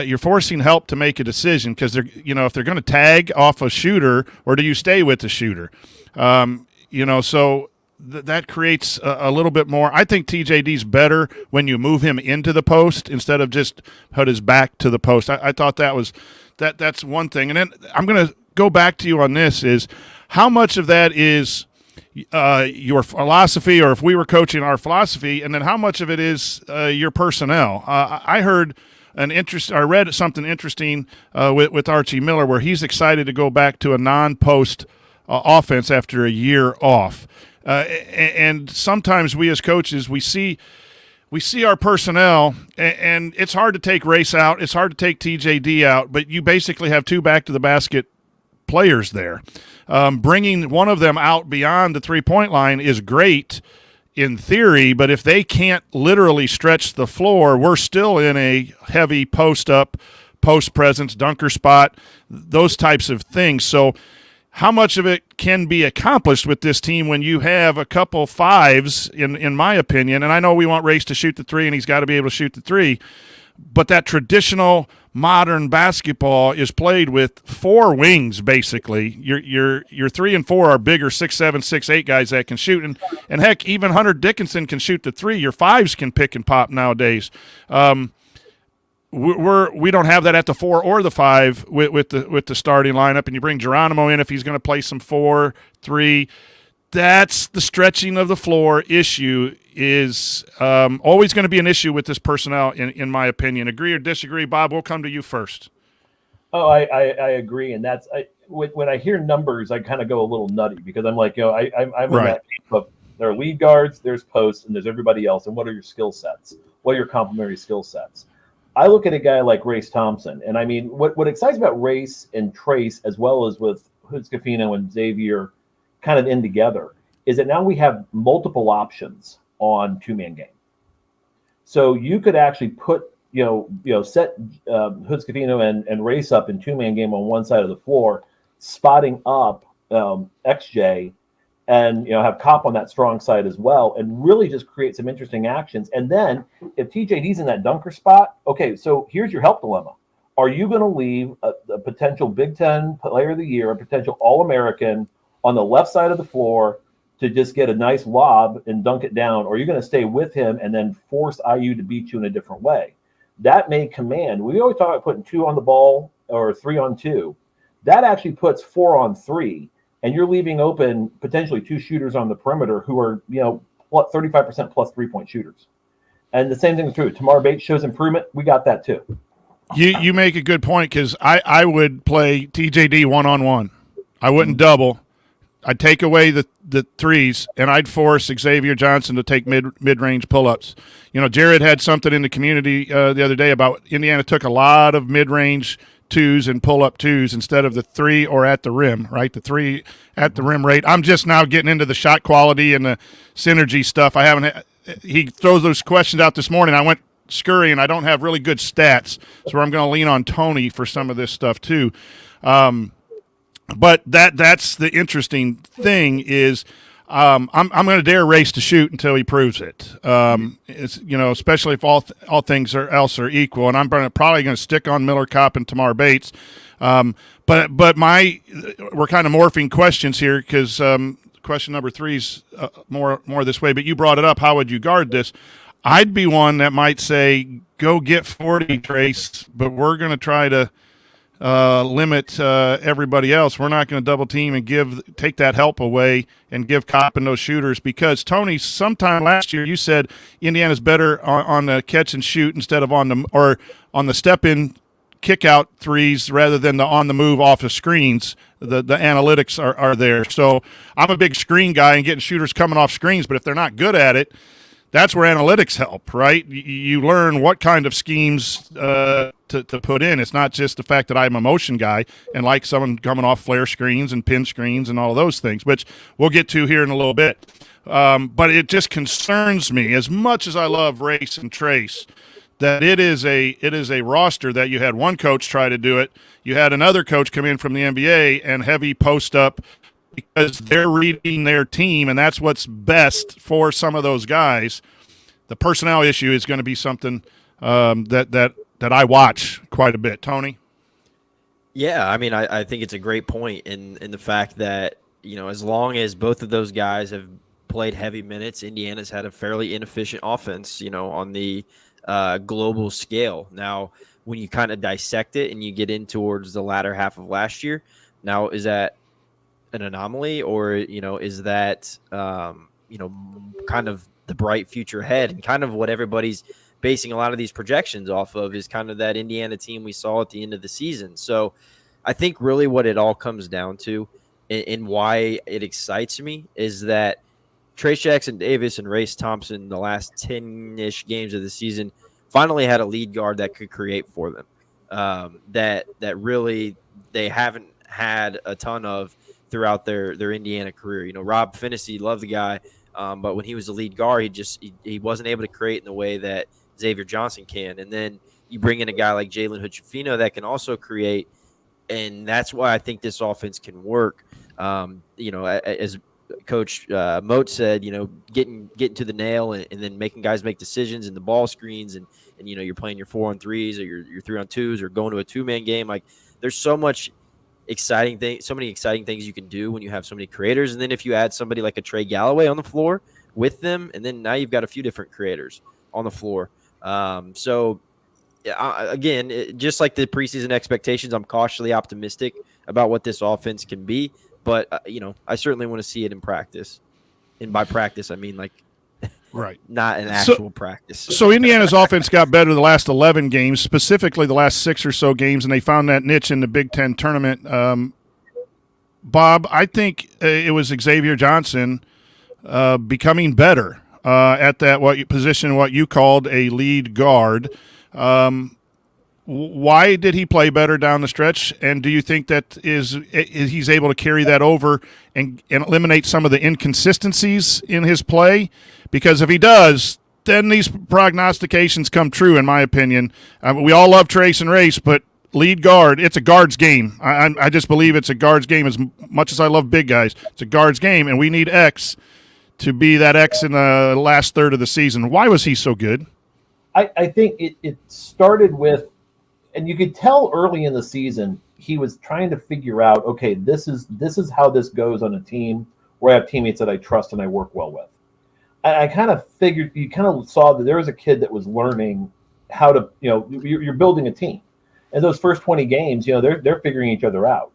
You're forcing help to make a decision because if they're going to tag off a shooter, or do you stay with the shooter? So that creates a little bit more. I think TJD's better when you move him into the post instead of just put his back to the post. I thought that's one thing. And then I'm going to go back to you on this: is how much of that is your philosophy, or if we were coaching, our philosophy, and then how much of it is your personnel? I read something interesting with Archie Miller, where he's excited to go back to a non-post offense after a year off. And sometimes we as coaches, we see our personnel, and it's hard to take Race out, it's hard to take TJD out, but you basically have two back-to-the-basket players there. Bringing one of them out beyond the three-point line is great in theory, but if they can't literally stretch the floor, we're still in a heavy post-up, post-presence, dunker spot, those types of things. So how much of it can be accomplished with this team when you have a couple fives, in my opinion, and I know we want Race to shoot the three, and he's got to be able to shoot the three, but that traditional modern basketball is played with four wings, basically. Your 3 and 4 are bigger 6'7", 6'8" guys that can shoot, and heck, even Hunter Dickinson can shoot the three. Your fives can pick and pop nowadays. We don't have that at the 4 or the 5 with the starting lineup, and you bring Geronimo in if he's going to play some 4-3. That's the stretching of the floor issue is always going to be an issue with this personnel, in my opinion. Agree or disagree? Bob, we'll come to you first. Oh, I agree, and that's when I hear numbers, I kind of go a little nutty because I'm like, I'm right. in that camp of there are lead guards, there's posts, and there's everybody else. And what are your skill sets? What are your complementary skill sets? I look at a guy like Race Thompson, and I mean, what excites about Race and Trace, as well as with Hoodscafino and Xavier kind of in together, is that now we have multiple options on two-man game. So you could actually put, set Hoodscafino and Race up in two-man game on one side of the floor, spotting up XJ, and have Cop on that strong side as well, and really just create some interesting actions. And then if TJD's in that dunker spot, okay, so here's your help dilemma. Are you going to leave a potential Big Ten Player of the Year, a potential All-American on the left side of the floor to just get a nice lob and dunk it down, or are you going to stay with him and then force IU to beat you in a different way? That may command. We always talk about putting 2 on the ball or 3 on 2. That actually puts 4 on 3, and you're leaving open potentially 2 shooters on the perimeter who are 35% plus 3-point shooters. And the same thing is true. Tamar Bates shows improvement. We got that too. You make a good point, because I would play TJD one-on-one. I wouldn't double. I'd take away the threes, and I'd force Xavier Johnson to take mid-range pull-ups. Jerod had something in the community the other day about Indiana took a lot of mid-range 2s and pull-up 2s instead of the 3 or at the rim, right? The 3 at the rim rate. I'm just now getting into the shot quality and the synergy stuff. He throws those questions out this morning. I went scurrying. I don't have really good stats, so I'm going to lean on Tony for some of this stuff too. But that's the interesting thing is I'm going to dare Race to shoot until he proves it. It's especially if all things else are equal, and I'm probably going to stick on Miller Kopp and Tamar Bates. But we're kind of morphing questions here because question number 3 is more this way. But you brought it up. How would you guard this? I'd be one that might say, go get 40, Trace, but we're going to try to limit everybody else. We're not going to double team and take that help away and give Kopp and those shooters, because Tony, sometime last year you said Indiana's better on the catch and shoot instead of on the step in kick out threes rather than the on the move off of screens. The analytics are there. So I'm a big screen guy and getting shooters coming off screens, but if they're not good at it, that's where analytics help, right? You learn what kind of schemes to put in. It's not just the fact that I'm a motion guy and like someone coming off flare screens and pin screens and all of those things, which we'll get to here in a little bit. But it just concerns me, as much as I love Race and Trace, that it is a roster that you had one coach try to do it. You had another coach come in from the NBA and heavy post up because they're reading their team, and that's what's best for some of those guys. The personnel issue is going to be something that I watch quite a bit. Tony? Yeah, I mean, I think it's a great point in the fact that, as long as both of those guys have played heavy minutes, Indiana's had a fairly inefficient offense, on the global scale. Now, when you kind of dissect it and you get in towards the latter half of last year, now is that an anomaly, or is that kind of the bright future ahead, and kind of what everybody's basing a lot of these projections off of is kind of that Indiana team we saw at the end of the season. So I think really what it all comes down to and why it excites me is that Trayce Jackson-Davis and Race Thompson, the last 10-ish games of the season, finally had a lead guard that could create for them. That really they haven't had a ton of throughout their Indiana career. Rob Finney, love the guy, but when he was the lead guard, he wasn't able to create in the way that Xavier Johnson can. And then you bring in a guy like Jalen Hood-Schifino that can also create, and that's why I think this offense can work. As Coach Moat said, getting to the nail and then making guys make decisions and the ball screens and you're playing your 4-on-3s or your 3-on-2s or going to a 2-man game. Like, there's so many exciting things you can do when you have so many creators. And then if you add somebody like a Trey Galloway on the floor with them, and then now you've got a few different creators on the floor. Again, just like the preseason expectations, I'm cautiously optimistic about what this offense can be. But, I certainly want to see it in practice. And by practice, I mean, right, not an actual practice. So Indiana's offense got better the last 11 games, specifically the last 6 or so games, and they found that niche in the Big Ten tournament. Bob, I think it was Xavier Johnson becoming better at that what you called a lead guard. Why did he play better down the stretch? And do you think that he's able to carry that over and eliminate some of the inconsistencies in his play? Because if he does, then these prognostications come true, in my opinion. We all love Trace and Race, but lead guard, it's a guard's game. I just believe it's a guard's game as much as I love big guys. It's a guard's game, and we need X to be that X in the last third of the season. Why was he so good? I think it started with, and you could tell early in the season, he was trying to figure out, okay, this is how this goes on a team where I have teammates that I trust and I work well with. I kind of figured, you kind of saw that there was a kid that was learning how to, you're building a team. And those first 20 games, they're figuring each other out.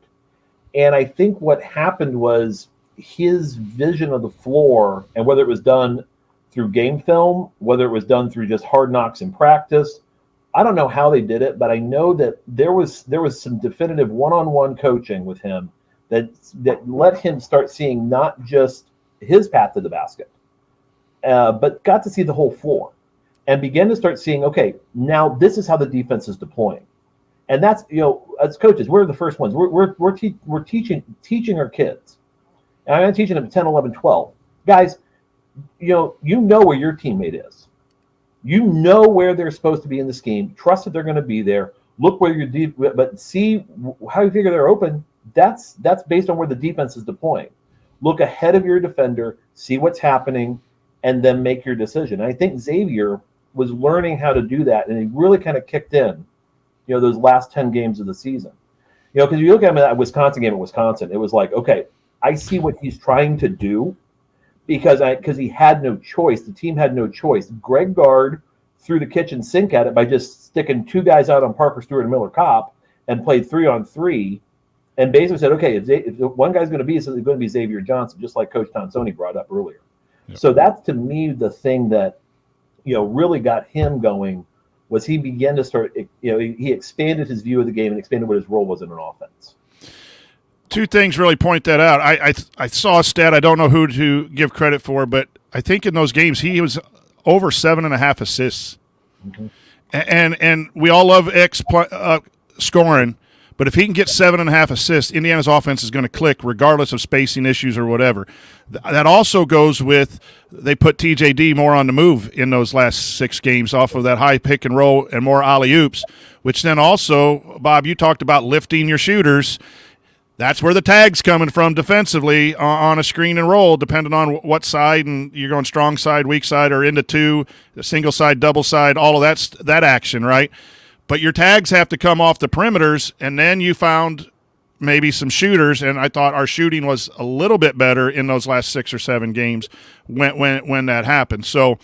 And I think what happened was his vision of the floor, and whether it was done through game film, whether it was done through just hard knocks in practice, I don't know how they did it, but I know that there was some definitive one-on-one coaching with him that let him start seeing not just his path to the basket, but got to see the whole floor and began to start seeing, okay, now this is how the defense is deploying. And that's, as coaches, we're the first ones. We're teaching our kids. And I'm teaching them 10, 11, 12. Guys, you know where your teammate is. You know where they're supposed to be in the scheme. Trust that they're going to be there. Look where you're deep, but see how you figure they're open. That's based on where the defense is deploying. Look ahead of your defender, see what's happening, and then make your decision. And I think Xavier was learning how to do that, and he really kind of kicked in, those last 10 games of the season. Because you look at him in that Wisconsin game at Wisconsin, it was like, okay, I see what he's trying to do. Because he had no choice. The team had no choice. Greg Gard threw the kitchen sink at it by just sticking 2 guys out on Parker Stewart and Miller Kopp and played 3-on-3 and basically said, okay, if one guy's going to be, it's going to be Xavier Johnson, just like Coach Tonsoni brought up earlier. Yep. So that's, to me, the thing that, really got him going was he began to start, he expanded his view of the game and expanded what his role was in an offense. 2 things really point that out. I saw a stat. I don't know who to give credit for, but I think in those games he was over 7.5 assists. Mm-hmm. And we all love X scoring, But if he can get 7.5 assists, Indiana's offense is going to click regardless of spacing issues or whatever. That also goes with they put TJD more on the move in those last 6 games off of that high pick and roll and more alley-oops, which then also, Bob, you talked about lifting your shooters. That's where the tag's coming from defensively on a screen and roll, depending on what side, and you're going strong side, weak side, or into 2, single side, double side, all of that action, right? But your tags have to come off the perimeters, and then you found maybe some shooters, and I thought our shooting was a little bit better in those last 6 or 7 games when that happened. So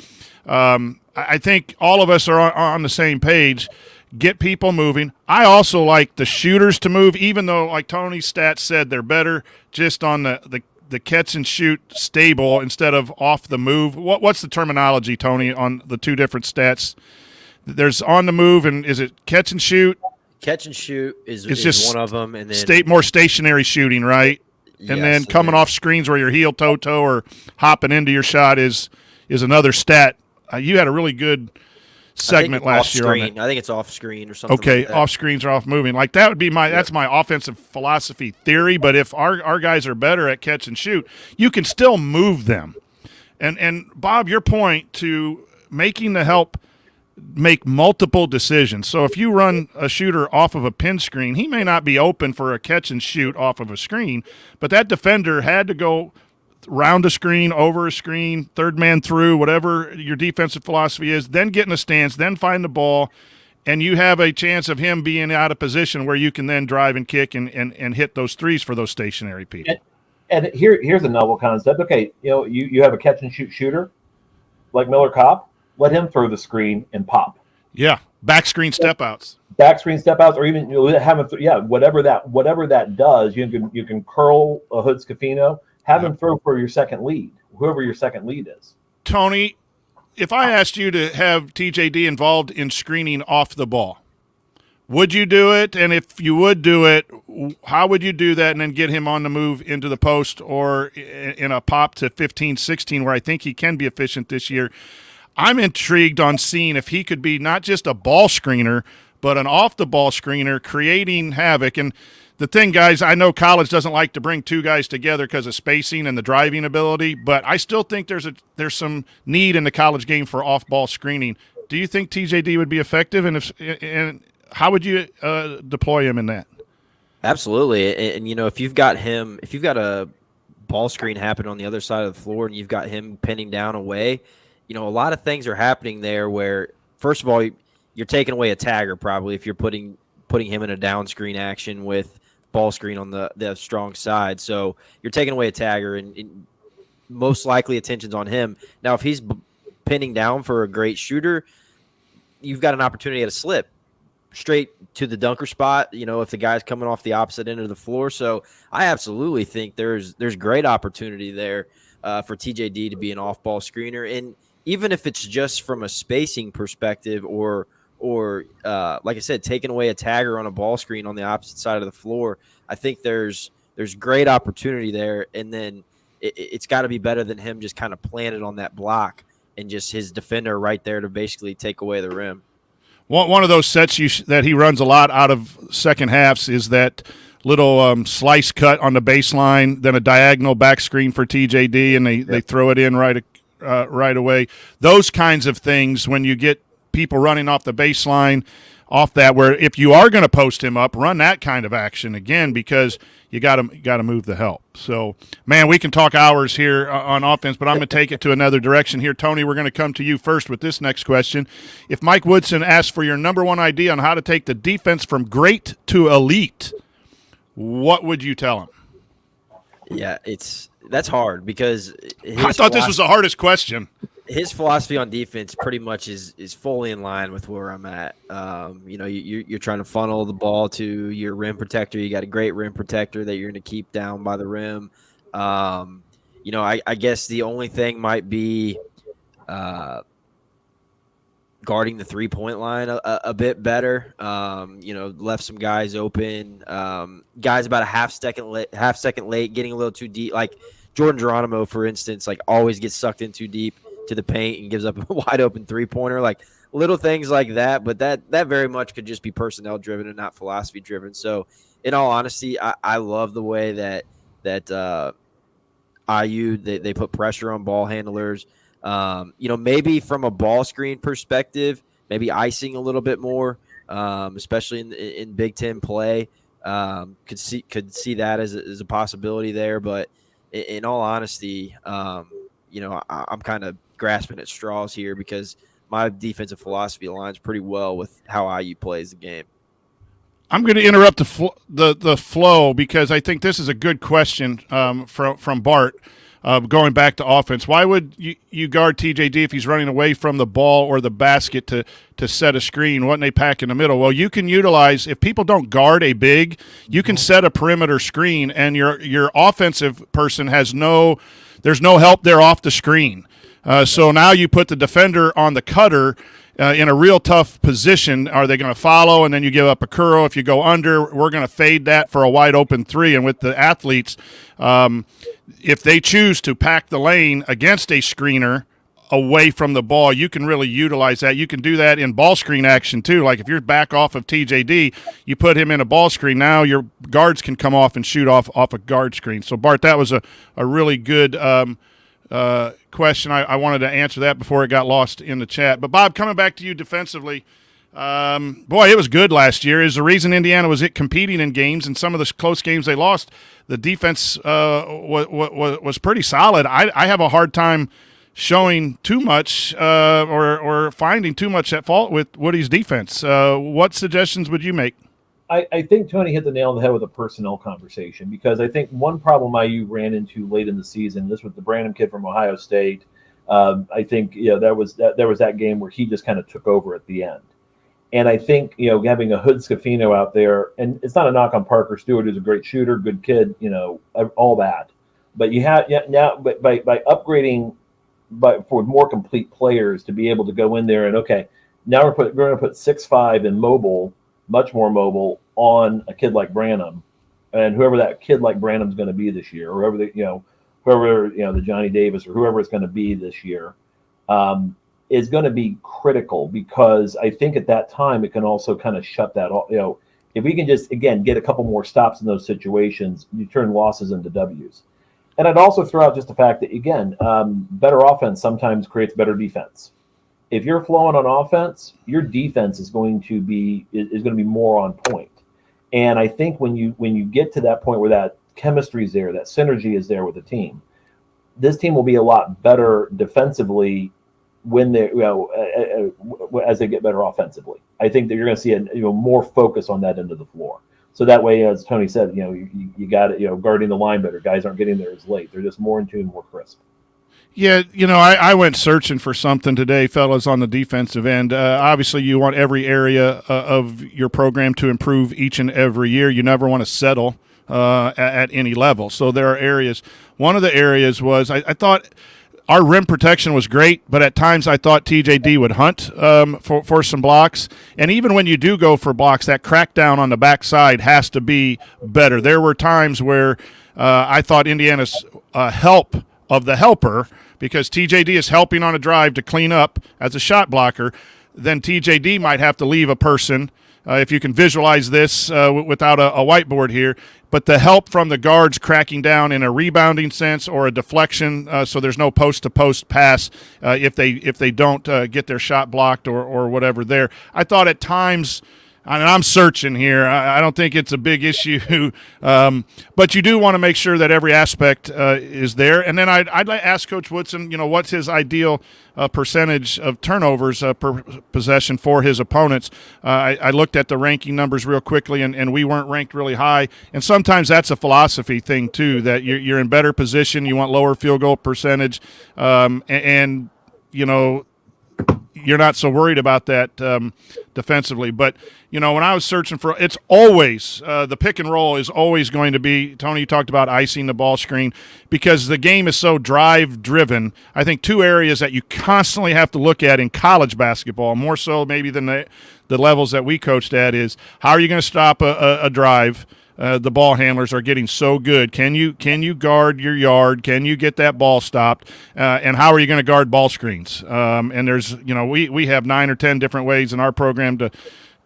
I think all of us are on the same page. Get people moving. I also like the shooters to move, even though, like Tony's stats said, they're better just on the catch and shoot stable instead of off the move. What's the terminology, Tony, on the 2 different stats? There's on the move, and is it catch and shoot? Catch and shoot is just one of them, and then more stationary shooting, right? Yes, and then coming off screens where you're heel toe or hopping into your shot is another stat. You had a really good segment last year on that. I think it's off screen or something. Okay, like that. off screens or off moving. Like that would be that's my offensive philosophy theory. But if our guys are better at catch and shoot, you can still move them. And Bob, your point to making the help make multiple decisions. So if you run a shooter off of a pin screen, he may not be open for a catch and shoot off of a screen, but that defender had to go round a screen, over a screen, third man through, whatever your defensive philosophy is, then get in the stance, then find the ball, and you have a chance of him being out of position where you can then drive and kick and hit those threes for those stationary people. And here's a novel concept. Okay, you have a catch and shoot shooter like Miller Kopp. Let him throw the screen and pop. Yeah, back screen step outs. Back screen step outs, or even have him. Whatever that does, you can curl a Hood Scafino. Have him throw for your second lead, whoever your second lead is. Tony, if I asked you to have TJD involved in screening off the ball, would you do it? And if you would do it, how would you do that and then get him on the move into the post or in a pop to 15-16 where I think he can be efficient this year? I'm intrigued on seeing if he could be not just a ball screener, but an off-the-ball screener, creating havoc. And the thing, guys, I know college doesn't like to bring 2 guys together because of spacing and the driving ability, but I still think there's some need in the college game for off-ball screening. Do you think TJD would be effective, and how would you deploy him in that? Absolutely, and if you've got a ball screen happen on the other side of the floor, and you've got him pinning down away. A lot of things are happening there where, first of all, you're taking away a tagger probably if you're putting him in a down screen action with ball screen on the strong side. So you're taking away a tagger, and most likely attention's on him. Now, if he's pinning down for a great shooter, you've got an opportunity at a slip straight to the dunker spot, if the guy's coming off the opposite end of the floor. So I absolutely think there's great opportunity there for TJD to be an off-ball screener. And even if it's just from a spacing perspective or like I said, taking away a tagger on a ball screen on the opposite side of the floor, I think there's great opportunity there. And then it's got to be better than him just kind of planted on that block and just his defender right there to basically take away the rim. One of those sets that he runs a lot out of second halves is that little slice cut on the baseline, then a diagonal back screen for TJD, and they throw it in right away. Those kinds of things, when you get people running off the baseline, off that, where if you are going to post him up, run that kind of action again, because you got to move the help. So, man, we can talk hours here on offense, but I'm going to take it to another direction here. Tony, we're going to come to you first with this next question. If Mike Woodson asks for your number one idea on how to take the defense from great to elite, what would you tell him? Yeah, that's hard because I thought this was the hardest question. His philosophy on defense pretty much is fully in line with where I'm at. You're trying to funnel the ball to your rim protector. You got a great rim protector that you're going to keep down by the rim. I guess the only thing might be guarding the 3-point line a bit better. Left some guys open. Guys about a half second late, getting a little too deep. Like Jordan Geronimo, for instance, like always gets sucked in too deep to the paint and gives up a wide open 3-pointer. Like little things like that. But that very much could just be personnel driven and not philosophy driven. So in all honesty, I love the way that IU they put pressure on ball handlers. Maybe from a ball screen perspective, maybe icing a little bit more, especially in Big Ten play. Could see that as a possibility there. But in all honesty, I'm kind of grasping at straws here because my defensive philosophy aligns pretty well with how IU plays the game. I'm going to interrupt the flow because I think this is a good question from Bart. Going back to offense, why would you guard TJD if he's running away from the ball or the basket to set a screen? Wouldn't they pack in the middle? Well, you can utilize, if people don't guard a big, you can set a perimeter screen, and your offensive person there's no help there off the screen. So now you put the defender on the cutter in a real tough position. Are they going to follow, and then you give up a curl? If you go under, we're going to fade that for a wide open three. And with the athletes, if they choose to pack the lane against a screener away from the ball, you can really utilize that. You can do that in ball screen action too. Like if you're back off of TJD, you put him in a ball screen. Now your guards can come off and shoot off a guard screen. So Bart, that was a really good question. I wanted to answer that before it got lost in the chat. But Bob, coming back to you defensively, boy, it was good last year. Is the reason Indiana was competing in games, and some of the close games they lost, the defense was pretty solid. I have a hard time showing too much or finding too much at fault with Woody's defense. What suggestions would you make? I think Tony hit the nail on the head with a personnel conversation, because I think one problem IU ran into late in the season, this was the Branham kid from Ohio State. I think there was that game where he just kind of took over at the end. And I think having a Hood Scafino out there, and it's not a knock on Parker Stewart, who's a great shooter, good kid, all that. But you have now, but by upgrading, for more complete players to be able to go in there and now we're going to put 6'5" and mobile, much more mobile, on a kid like Branham, and whoever that kid like Branham's going to be this year, or whoever the Johnny Davis or whoever it's going to be this year, is going to be critical, because I think at that time it can also kind of shut that off. If we can just get a couple more stops in those situations, you turn losses into W's. And I'd also throw out just the fact that better offense sometimes creates better defense. If you're flowing on offense, your defense is going to be more on point. And I think when you get to that point where that chemistry is there, that synergy is there with the team, this team will be a lot better defensively when they as they get better offensively. I think that you're going to see more focus on that end of the floor. So that way, as Tony said, you got it, guarding the line better. Guys aren't getting there as late. They're just more in tune, more crisp. Yeah, I went searching for something today, fellas, on the defensive end. Obviously, you want every area of your program to improve each and every year. You never want to settle at any level. So there are areas. One of the areas was I thought our rim protection was great, but at times I thought TJD would hunt for some blocks. And even when you do go for blocks, that crackdown on the backside has to be better. There were times where I thought Indiana's help of the helper, because TJD is helping on a drive to clean up as a shot blocker, then TJD might have to leave a person, if you can visualize this without a whiteboard here, but the help from the guards cracking down in a rebounding sense or a deflection, so there's no post-to-post pass if they don't get their shot blocked or whatever there. I thought at times – and I'm searching here. I don't think it's a big issue, but you do want to make sure that every aspect is there. And then I'd like to ask Coach Woodson, what's his ideal percentage of turnovers per possession for his opponents. I looked at the ranking numbers real quickly, and we weren't ranked really high. And sometimes that's a philosophy thing too, that you're in better position, you want lower field goal percentage, and you're not so worried about that defensively. But, when I was searching for – it's always the pick and roll is always going to be – Tony, you talked about icing the ball screen, because the game is so drive-driven. I think two areas that you constantly have to look at in college basketball, more so maybe than the levels that we coached at, is how are you going to stop a drive? The ball handlers are getting so good. Can you guard your yard? Can you get that ball stopped? And how are you going to guard ball screens? And there's we have 9 or 10 different ways in our program to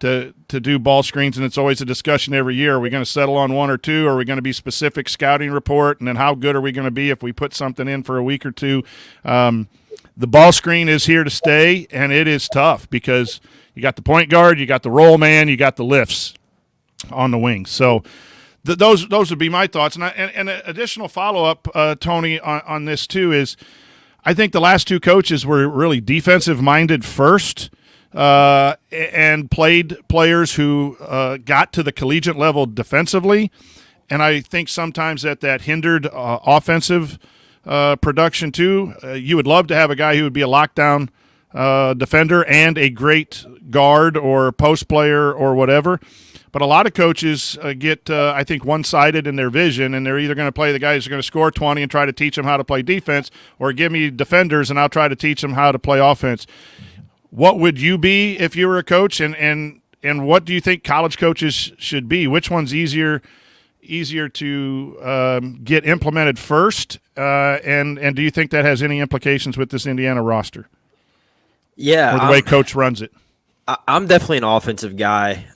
to do ball screens, and it's always a discussion every year. Are we going to settle on one or two? Are we going to be specific scouting report? And then how good are we going to be if we put something in for a week or two? The ball screen is here to stay, and it is tough because you got the point guard, you got the roll man, you got the lifts on the wings. So those would be my thoughts. And an additional follow-up, Tony, on this too is I think the last two coaches were really defensive-minded first, and played players who got to the collegiate level defensively. And I think sometimes that hindered offensive production too. You would love to have a guy who would be a lockdown defender and a great guard or post player or whatever. But a lot of coaches get, I think, one-sided in their vision, and they're either going to play the guys who are going to score 20 and try to teach them how to play defense, or give me defenders and I'll try to teach them how to play offense. What would you be if you were a coach, and what do you think college coaches should be? Which one's easier to get implemented first, and do you think that has any implications with this Indiana roster? Yeah, or the way coach runs it? I'm definitely an offensive guy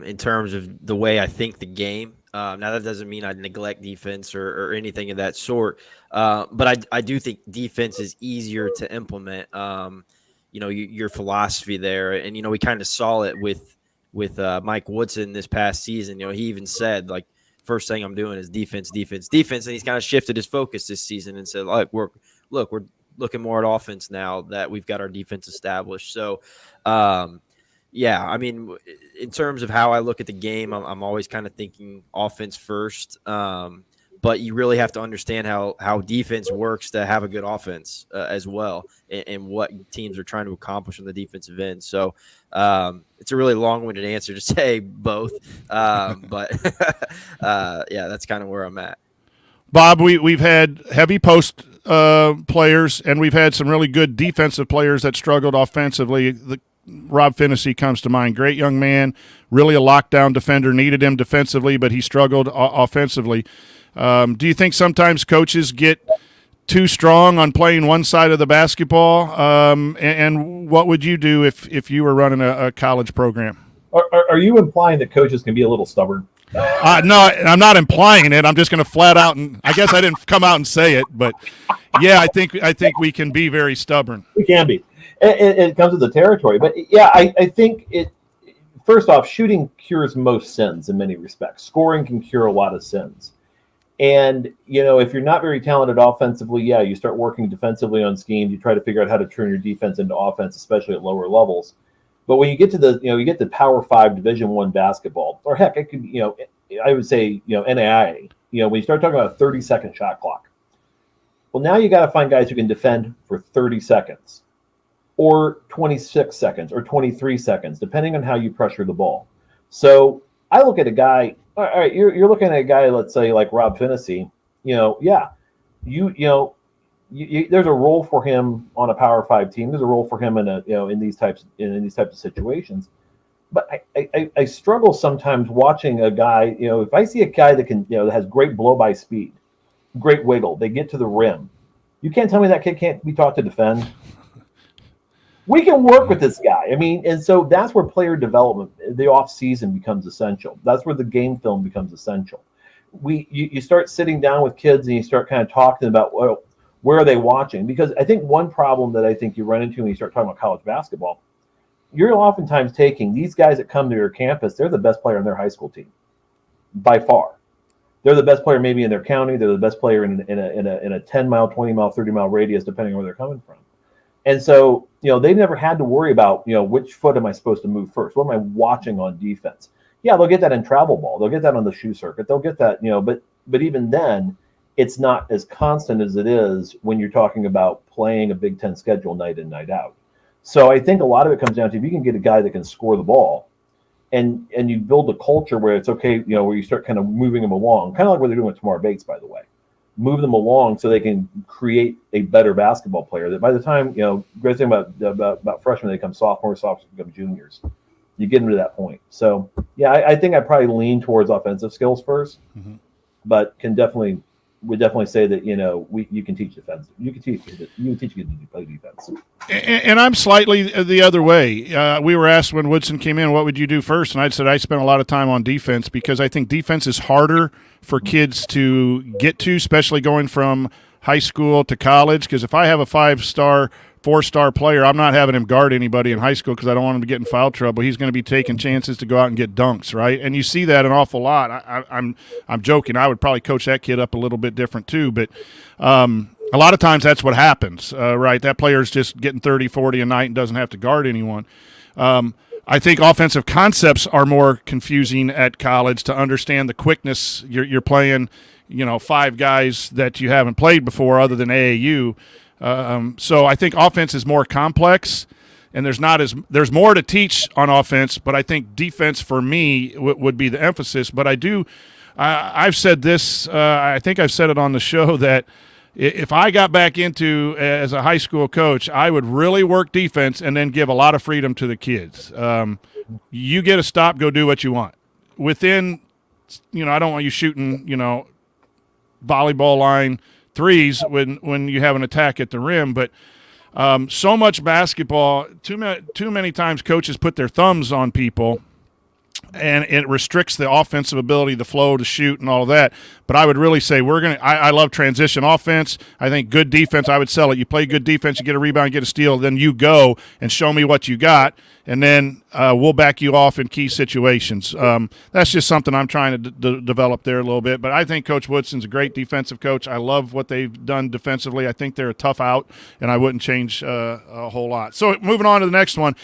in terms of the way I think the game. Now, that doesn't mean I neglect defense or anything of that sort, but I do think defense is easier to implement. Your philosophy there, and we kind of saw it with Mike Woodson this past season. He even said, like, first thing I'm doing is defense, and he's kind of shifted his focus this season and said, like, we're looking more at offense now that we've got our defense established. So, in terms of how I look at the game, I'm always kind of thinking offense first. But you really have to understand how defense works to have a good offense as well, and what teams are trying to accomplish on the defensive end. So it's a really long-winded answer to say both. But that's kind of where I'm at. Bob, we've had heavy post players, and we've had some really good defensive players that struggled offensively. Rob Finney comes to mind. Great young man, really a lockdown defender, needed him defensively, but he struggled offensively. Do you think sometimes coaches get too strong on playing one side of the basketball? And what would you do if you were running a college program? Are you implying that coaches can be a little stubborn? No, I'm not implying it. I'm just going to flat out, and I guess I didn't come out and say it, but yeah, I think we can be very stubborn. We can be. It comes with the territory, but yeah, I think it. First off, shooting cures most sins in many respects. Scoring can cure a lot of sins. And, if you're not very talented offensively, you start working defensively on schemes. You try to figure out how to turn your defense into offense, especially at lower levels. But when you get to you get to Power 5 Division I basketball, or heck, it could be, I would say, NAIA, when you start talking about a 30-second shot clock, well, now you got to find guys who can defend for 30 seconds or 26 seconds or 23 seconds, depending on how you pressure the ball. So I look at a guy. All right, you're looking at a guy, let's say, like Rob Finney. There's a role for him on a Power 5 team. There's a role for him in these types of situations. But I struggle sometimes watching a guy. If I see a guy that can, that has great blow by speed, great wiggle, they get to the rim. You can't tell me that kid can't be taught to defend. We can work with this guy. And so that's where player development, the off season, becomes essential. That's where the game film becomes essential. You start sitting down with kids and you start kind of talking about, well, where are they watching? Because I think one problem that I think you run into when you start talking about college basketball, you're oftentimes taking these guys that come to your campus, they're the best player on their high school team, by far. They're the best player maybe in their county. They're the best player in a 10-mile, 20-mile, 30-mile radius, depending on where they're coming from. And so, they've never had to worry about, which foot am I supposed to move first? What am I watching on defense? Yeah, they'll get that in travel ball. They'll get that on the shoe circuit. They'll get that, but even then, it's not as constant as it is when you're talking about playing a Big Ten schedule night in, night out. So I think a lot of it comes down to if you can get a guy that can score the ball and you build a culture where it's okay, where you start kind of moving them along, kind of like what they're doing with Tamar Bates, by the way. Move them along so they can create a better basketball player that by the time, great thing about freshmen, they become sophomores become juniors. You get them to that point. So, yeah, I think I probably lean towards offensive skills first, but can definitely would definitely say that you can teach defense. You can teach kids to play defense. And I'm slightly the other way. We were asked when Woodson came in, what would you do first? And I said I spent a lot of time on defense because I think defense is harder for kids to get to, especially going from high school to college. Because if I have a 5-star, 4-star player, I'm not having him guard anybody in high school because I don't want him to get in foul trouble. He's going to be taking chances to go out and get dunks, right? And you see that an awful lot. I'm joking. I would probably coach that kid up a little bit different too, but a lot of times that's what happens, right? That player's just getting 30, 40 a night and doesn't have to guard anyone. I think offensive concepts are more confusing at college to understand the quickness. You're playing, 5 guys that you haven't played before other than AAU. So I think offense is more complex, and there's more to teach on offense. But I think defense for me would be the emphasis. But I've said this. I think I've said it on the show that if I got back into as a high school coach, I would really work defense and then give a lot of freedom to the kids. You get a stop, go do what you want. Within, I don't want you shooting, volleyball line threes when you have an attack at the rim, but so much basketball, too many times coaches put their thumbs on people, and it restricts the offensive ability, the flow to shoot and all of that. But I would really say I love transition offense. I think good defense, I would sell it. You play good defense, you get a rebound, get a steal, then you go and show me what you got, and then we'll back you off in key situations. That's just something I'm trying to develop there a little bit. But I think Coach Woodson's a great defensive coach. I love what they've done defensively. I think they're a tough out, and I wouldn't change a whole lot. So moving on to the next one.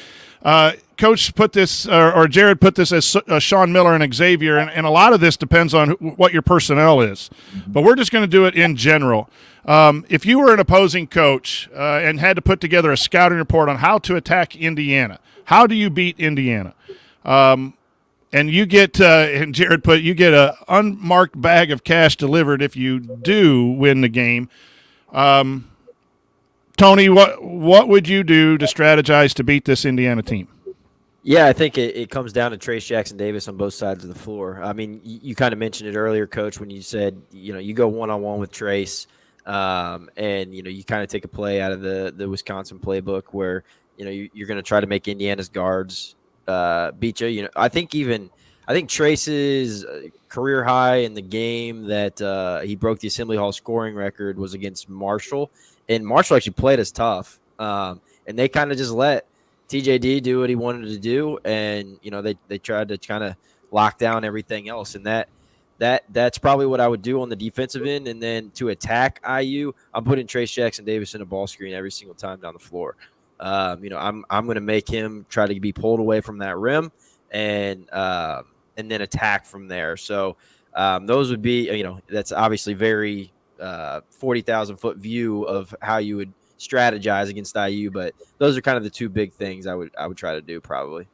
Coach put this, or Jerod put this as Sean Miller and Xavier, and a lot of this depends on what your personnel is. But we're just going to do it in general. If you were an opposing coach and had to put together a scouting report on how to attack Indiana, how do you beat Indiana? And you get, and Jerod put, you get an unmarked bag of cash delivered if you do win the game. Tony, what would you do to strategize to beat this Indiana team? Yeah, I think it comes down to Trace Jackson-Davis on both sides of the floor. I mean, you kind of mentioned it earlier, Coach, when you said, you go one-on-one with Trace, and, you kind of take a play out of the Wisconsin playbook where, you're going to try to make Indiana's guards beat you. I think Trace's career high in the game that he broke the Assembly Hall scoring record was against Marshall. And Marshall actually played us tough, and they kind of just let TJD do what he wanted to do, and they tried to kind of lock down everything else, and that's probably what I would do on the defensive end. And then to attack IU, I'm putting Trace Jackson-Davis in a ball screen every single time down the floor. I'm going to make him try to be pulled away from that rim, and then attack from there. So those would be that's obviously very 40,000-foot view of how you would strategize against IU, but those are kind of the two big things I would try to do probably.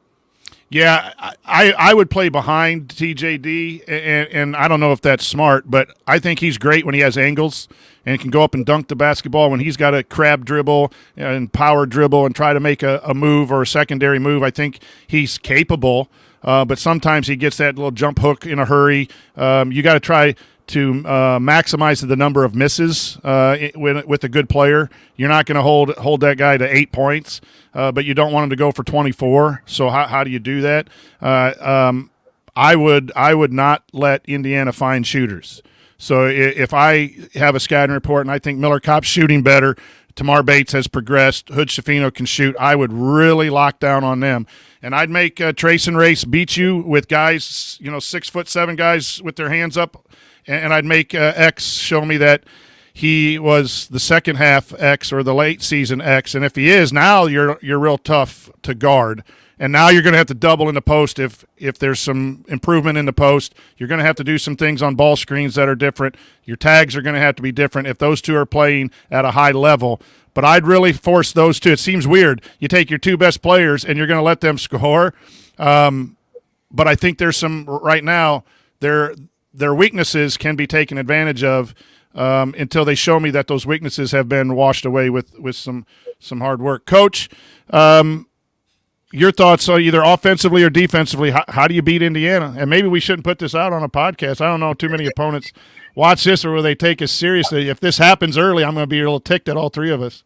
Yeah, I would play behind TJD, and I don't know if that's smart, but I think he's great when he has angles and can go up and dunk the basketball. When he's got a crab dribble and power dribble and try to make a move or a secondary move, I think he's capable, but sometimes he gets that little jump hook in a hurry. You got to try to maximize the number of misses with a good player. You're not going to hold that guy to 8 points, but you don't want him to go for 24. So how do you do that? I would not let Indiana find shooters. So if I have a scouting report and I think Miller Kopp's shooting better, Tamar Bates has progressed, Hood Schifino can shoot, I would really lock down on them. And I'd make Trace and Race beat you with guys, 6'7" guys with their hands up. And I'd make X show me that he was the second half X or the late season X. And if he is, now you're real tough to guard. And now you're going to have to double in the post if there's some improvement in the post. You're going to have to do some things on ball screens that are different. Your tags are going to have to be different if those two are playing at a high level. But I'd really force those two. It seems weird. You take your two best players and you're going to let them score. But I think there's some right now their weaknesses can be taken advantage of until they show me that those weaknesses have been washed away with some hard work. Coach, your thoughts on either offensively or defensively, how do you beat Indiana? And maybe we shouldn't put this out on a podcast. I don't know too many opponents watch this, or will they take us seriously? If this happens early, I'm going to be a little ticked at all three of us.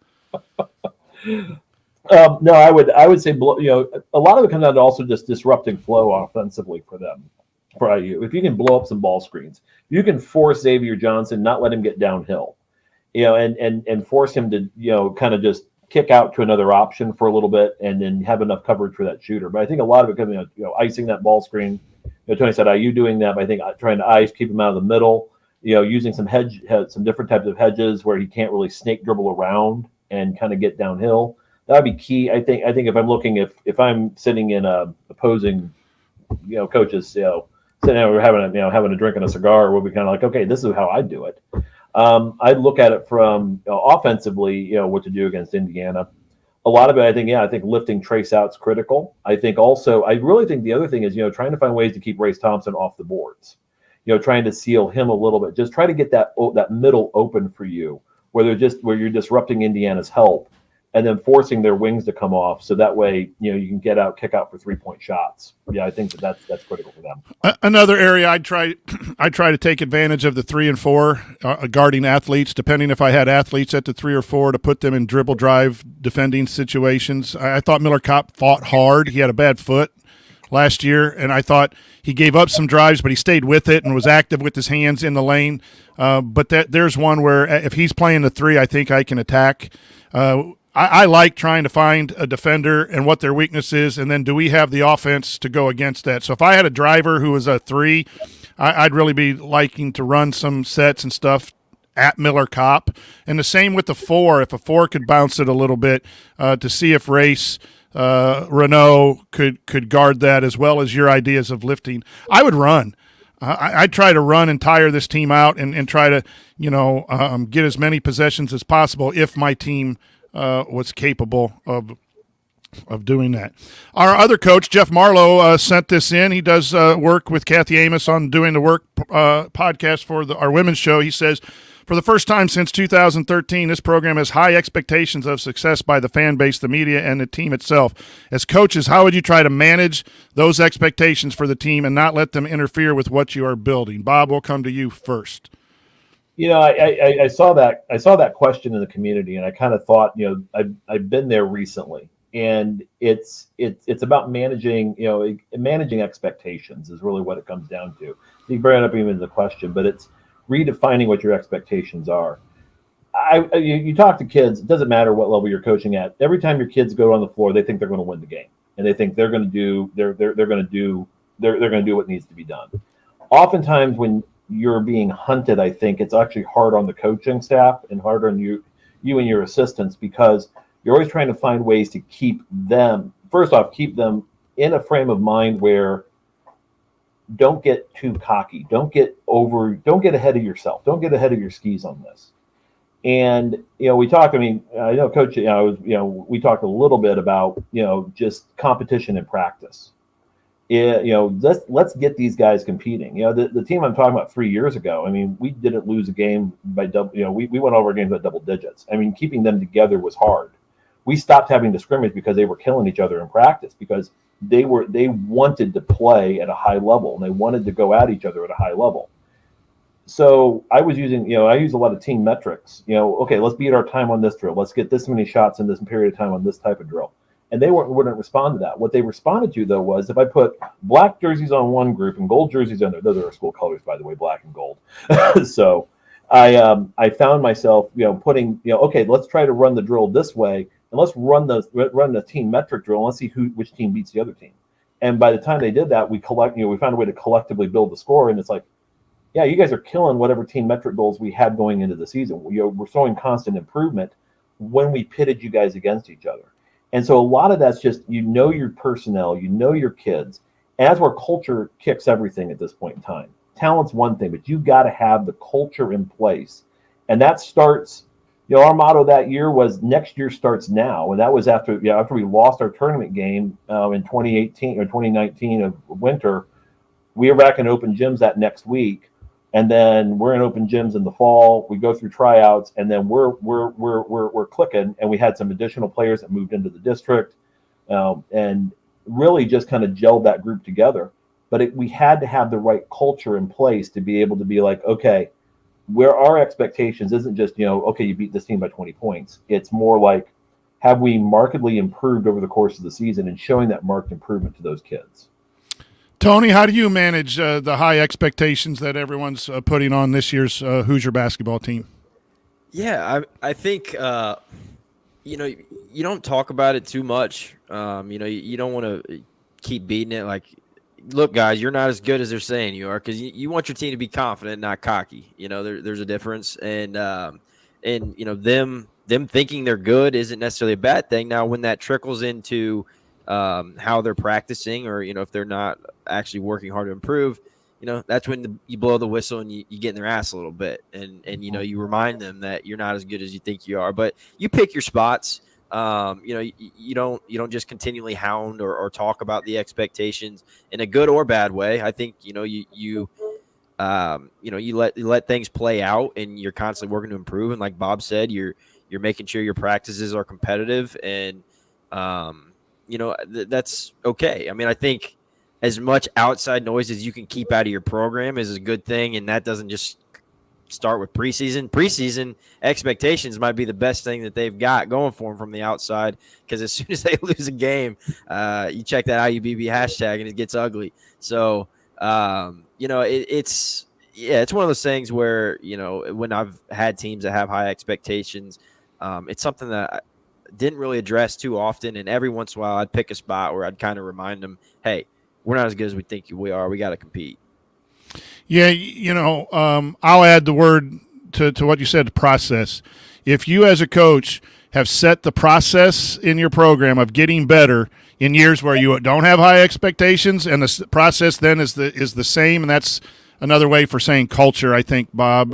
No, I would say, a lot of it comes down to also just disrupting flow offensively for them, for IU. If you can blow up some ball screens, you can force Xavier Johnson, not let him get downhill, and force him to, kind of just kick out to another option for a little bit and then have enough coverage for that shooter. But I think a lot of it comes down to, icing that ball screen. Tony said, IU doing that, but I think trying to ice, keep him out of the middle, using some different types of hedges where he can't really snake dribble around and kind of get downhill. That would be key. I think if I'm looking, if I'm sitting in a opposing, coaches, sitting there, we're having a drink and a cigar, we'll be kind of like, okay, this is how I do it. I'd look at it from offensively, what to do against Indiana. A lot of it, I think lifting Trace out's critical. I really think the other thing is, trying to find ways to keep Race Thompson off the boards. Trying to seal him a little bit. Just try to get that middle open for you, where you're disrupting Indiana's help, and then forcing their wings to come off, so that way you can kick out for 3-point shots. Yeah, I think that's critical for them. Another area I'd try to take advantage of the 3 and 4 guarding athletes, depending if I had athletes at the 3 or 4 to put them in dribble drive defending situations. I thought Miller Kopp fought hard. He had a bad foot last year, and I thought he gave up some drives, but he stayed with it and was active with his hands in the lane. But there's one where if he's playing the 3, I think I can attack. I like trying to find a defender and what their weakness is, and then do we have the offense to go against that? So if I had a driver who was a 3, I'd really be liking to run some sets and stuff at Miller Kopp. And the same with the 4. If a 4 could bounce it a little bit to see if Race Renault could guard that, as well as your ideas of lifting. I would run. I'd try to run and tire this team out and try to, get as many possessions as possible if my team was capable of doing that. Our other coach, Jeff Marlowe, sent this in. He does work with Kathy Amos on Doing the Work podcast for our women's show. He says, for the first time since 2013, this program has high expectations of success by the fan base, the media, and the team itself. As coaches, how would you try to manage those expectations for the team and not let them interfere with what you are building? Bob, we'll come to you first. I saw that question in the community, and I kind of thought, I've been there recently, and it's about managing expectations is really what it comes down to. You bring it up even in the question, but it's redefining what your expectations are. You talk to kids, it doesn't matter what level you're coaching at. Every time your kids go on the floor, they think they're going to win the game, and they think they're going to do what needs to be done. Oftentimes, when you're being hunted, I think it's actually hard on the coaching staff and hard on you and your assistants, because you're always trying to find ways to keep them in a frame of mind where don't get too cocky, don't get ahead of yourself, don't get ahead of your skis on this. And we talked. I know Coach. We talked a little bit about just competition in practice. Let's get these guys competing. The team I'm talking about 3 years ago, we didn't lose a game by double. We went over games by double digits. Keeping them together was hard. We stopped having to scrimmage because they were killing each other in practice, because they wanted to play at a high level and they wanted to go at each other at a high level. So I was using, I use a lot of team metrics. Okay, let's beat our time on this drill. Let's get this many shots in this period of time on this type of drill. And they wouldn't respond to that. What they responded to, though, was if I put black jerseys on one group and gold jerseys on there, those are our school colors, by the way, black and gold. So I found myself, putting, okay, let's try to run the drill this way, and let's run the team metric drill, and let's see which team beats the other team. And by the time they did that, we found a way to collectively build the score, and it's like, yeah, you guys are killing whatever team metric goals we had going into the season. We're showing constant improvement when we pitted you guys against each other. And so a lot of that's just, your personnel, your kids. And that's where culture kicks everything at this point in time. Talent's one thing, but you got to have the culture in place. And that starts, our motto that year was next year starts now. And that was after we lost our tournament game in 2018 or 2019 of winter. We were back in open gyms that next week. And then we're in open gyms in the fall. We go through tryouts, and then we're clicking. And we had some additional players that moved into the district, and really just kind of gelled that group together. But we had to have the right culture in place to be able to be like, okay, where our expectations isn't just, okay, you beat this team by 20 points. It's more like, have we markedly improved over the course of the season and showing that marked improvement to those kids? Tony, how do you manage the high expectations that everyone's putting on this year's Hoosier basketball team? Yeah, I think you don't talk about it too much. You don't want to keep beating it. Like, look, guys, you're not as good as they're saying you are, because you want your team to be confident, not cocky. There's a difference, and them thinking they're good isn't necessarily a bad thing. Now, when that trickles into how they're practicing, or if they're not actually working hard to improve, that's when you blow the whistle and you get in their ass a little bit, and you remind them that you're not as good as you think you are. But you pick your spots. You don't just continually hound or talk about the expectations in a good or bad way. I think you let things play out, and you're constantly working to improve. And like Bob said, you're making sure your practices are competitive, and that's okay. I mean, I think as much outside noise as you can keep out of your program is a good thing, and that doesn't just start with preseason. Preseason expectations might be the best thing that they've got going for them from the outside, because as soon as they lose a game, you check that IUBB hashtag and it gets ugly. So, it's one of those things where, when I've had teams that have high expectations, it's something that I didn't really address too often. And every once in a while I'd pick a spot where I'd kind of remind them, hey, we're not as good as we think we are. We got to compete. Yeah, I'll add the word to what you said, process. If you as a coach have set the process in your program of getting better in years where you don't have high expectations, and the process then is the same, and that's another way for saying culture, I think, Bob,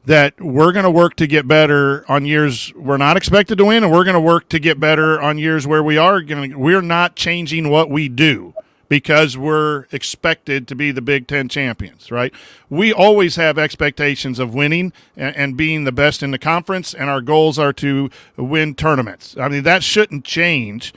that we're going to work to get better on years we're not expected to win, and we're going to work to get better on years where we're not changing what we do because we're expected to be the Big Ten champions, right? We always have expectations of winning and being the best in the conference, and our goals are to win tournaments. I mean, that shouldn't change,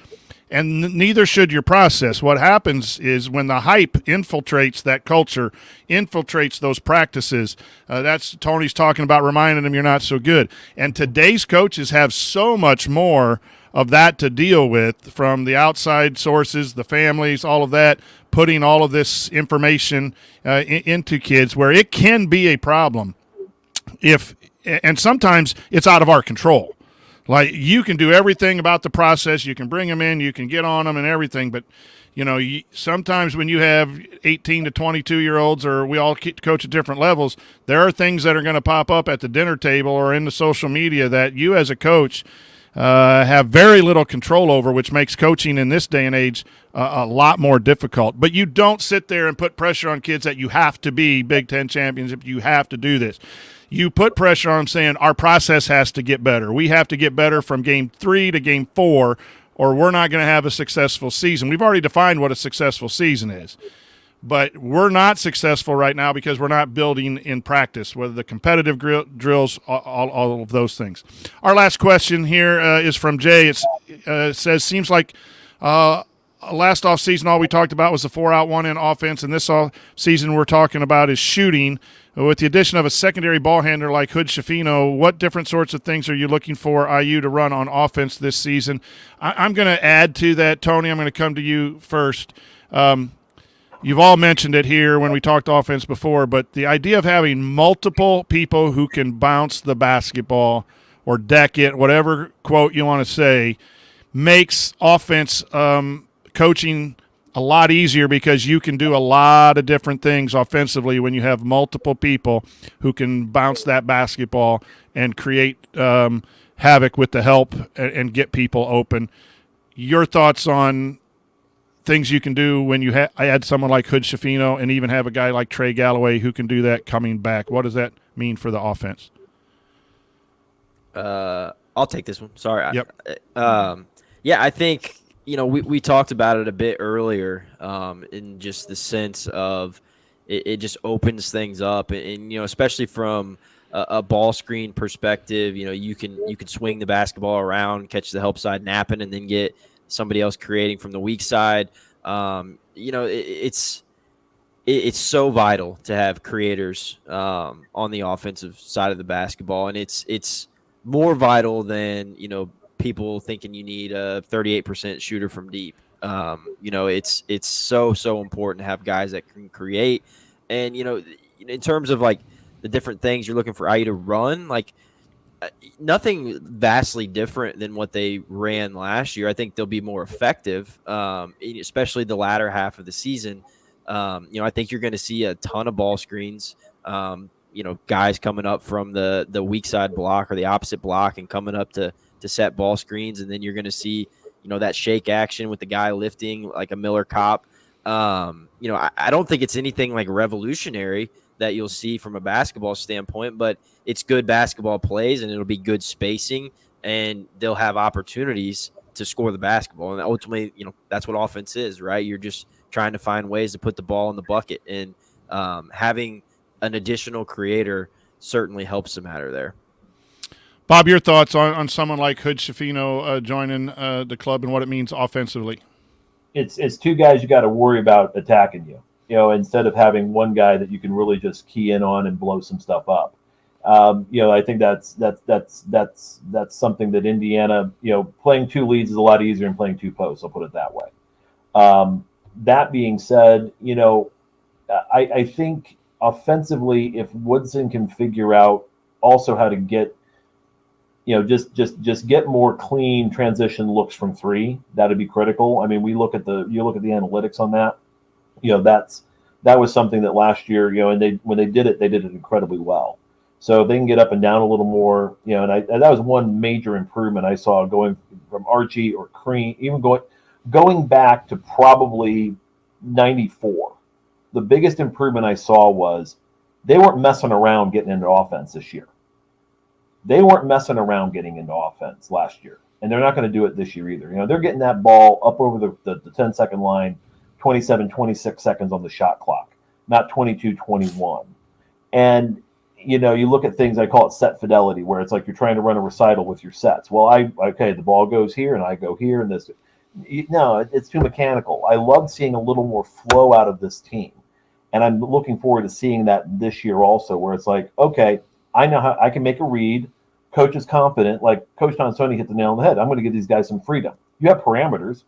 and neither should your process. What happens is when the hype infiltrates that culture, infiltrates those practices, that's Tony's talking about, reminding them you're not so good. And today's coaches have so much more of that to deal with, from the outside sources, the families, all of that, putting all of this information into kids, where it can be a problem and sometimes it's out of our control. Like, you can do everything about the process, you can bring them in, you can get on them and everything, but sometimes when you have 18 to 22-year-olds, or we all coach at different levels, there are things that are going to pop up at the dinner table or in the social media that you as a coach have very little control over, which makes coaching in this day and age a lot more difficult. But you don't sit there and put pressure on kids that you have to be Big Ten champions, if you have to do this. You put pressure on them saying our process has to get better. We have to get better from game 3 to game 4, or we're not going to have a successful season. We've already defined what a successful season is. But we're not successful right now because we're not building in practice, whether the competitive drills, all of those things. Our last question here is from Jay. It says, seems like last offseason all we talked about was the 4-out, 1-in offense, and this offseason we're talking about is shooting. With the addition of a secondary ball handler like Hood Schifino, what different sorts of things are you looking for IU to run on offense this season? I'm going to add to that, Tony. I'm going to come to you first. You've all mentioned it here when we talked offense before, but the idea of having multiple people who can bounce the basketball or deck it, whatever quote you want to say, makes offense coaching a lot easier, because you can do a lot of different things offensively when you have multiple people who can bounce that basketball and create havoc with the help and get people open. Your thoughts on things you can do when you add someone like Hood Schifino, and even have a guy like Trey Galloway who can do that coming back? What does that mean for the offense? I'll take this one. Sorry. Yep. I think, we talked about it a bit earlier, in just the sense of it just opens things up, and especially from a ball screen perspective, you can swing the basketball around, catch the help side napping, and then get it's it's so vital to have creators on the offensive side of the basketball, and it's more vital than people thinking you need a 38% shooter from deep. It's so important to have guys that can create, and in terms of like the different things you're looking for IU to run, like nothing vastly different than what they ran last year. I think they'll be more effective, especially the latter half of the season. I think you're going to see a ton of ball screens. Guys coming up from the weak side block or the opposite block and coming up to set ball screens, and then you're going to see that shake action with the guy lifting like a Miller Kopp. I don't think it's anything like revolutionary that you'll see from a basketball standpoint, but it's good basketball plays, and it'll be good spacing, and they'll have opportunities to score the basketball. And ultimately, that's what offense is, right? You're just trying to find ways to put the ball in the bucket, and having an additional creator certainly helps the matter there. Bob, your thoughts on someone like Hood Schifino joining the club and what it means offensively? It's two guys you got to worry about attacking you. Instead of having one guy that you can really just key in on and blow some stuff up. I think that's something that Indiana, playing two leads is a lot easier than playing two posts. I'll put it that way. That being said, I think offensively, if Woodson can figure out also how to get, just get more clean transition looks from three, that'd be critical. I mean, you look at the analytics on that. That was something that last year, and when they did it incredibly well. So if they can get up and down a little more, and that was one major improvement I saw going from Archie or Crean, even going back to probably 94. The biggest improvement I saw was they weren't messing around getting into offense this year. They weren't messing around getting into offense last year, and they're not going to do it this year either. They're getting that ball up over the 10-second line, 27, 26 seconds on the shot clock, not 22, 21. And, you look at things, I call it set fidelity, where it's like you're trying to run a recital with your sets. Well, the ball goes here and I go here and this. No, it's too mechanical. I love seeing a little more flow out of this team. And I'm looking forward to seeing that this year also, where it's like, okay, I know how I can make a read. Coach is confident. Like Coach Tonsoni hit the nail on the head. I'm going to give these guys some freedom. You have parameters.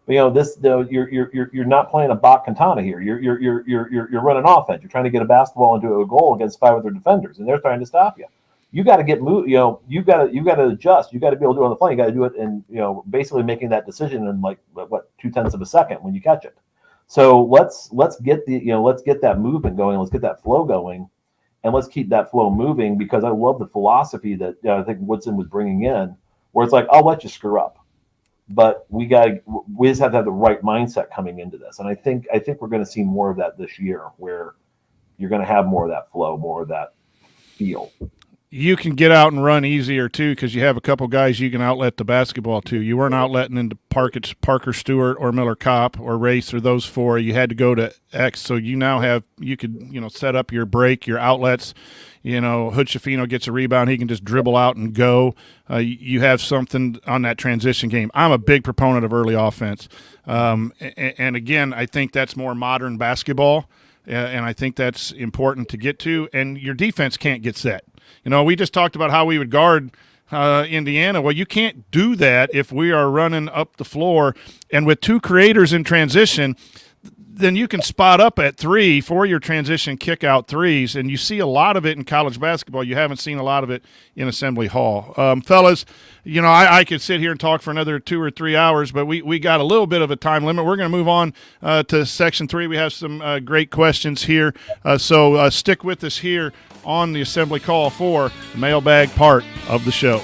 You're not playing a Bach Cantana here. You're running offense. You're trying to get a basketball into a goal against 5 other defenders, and they're trying to stop you. You got to get moved. You got to adjust. You got to be able to do it on the fly. You got to do it, and basically making that decision in like 0.2 of a second when you catch it. So let's get that movement going. Let's get that flow going, and let's keep that flow moving, because I love the philosophy that I think Woodson was bringing in, where it's like, I'll let you screw up, but we just have to have the right mindset coming into this. And I think we're going to see more of that this year, where you're going to have more of that flow, more of that feel. You can get out and run easier, too, because you have a couple guys you can outlet the basketball to. You weren't outletting into Parker Stewart or Miller Kopp or Race or those four. You had to go to X. So you could set up your break, your outlets. Hood Schifino gets a rebound. He can just dribble out and go. You have something on that transition game. I'm a big proponent of early offense. And again, I think that's more modern basketball, and I think that's important to get to. And your defense can't get set. We just talked about how we would guard Indiana. Well, you can't do that if we are running up the floor. And with two creators in transition, then you can spot up at three for your transition kick-out threes, and you see a lot of it in college basketball. You haven't seen a lot of it in Assembly Hall. Fellas, I could sit here and talk for another 2 or 3 hours, but we got a little bit of a time limit. We're going to move on to Section 3. We have some great questions here, so stick with us here on the Assembly Call for the mailbag part of the show.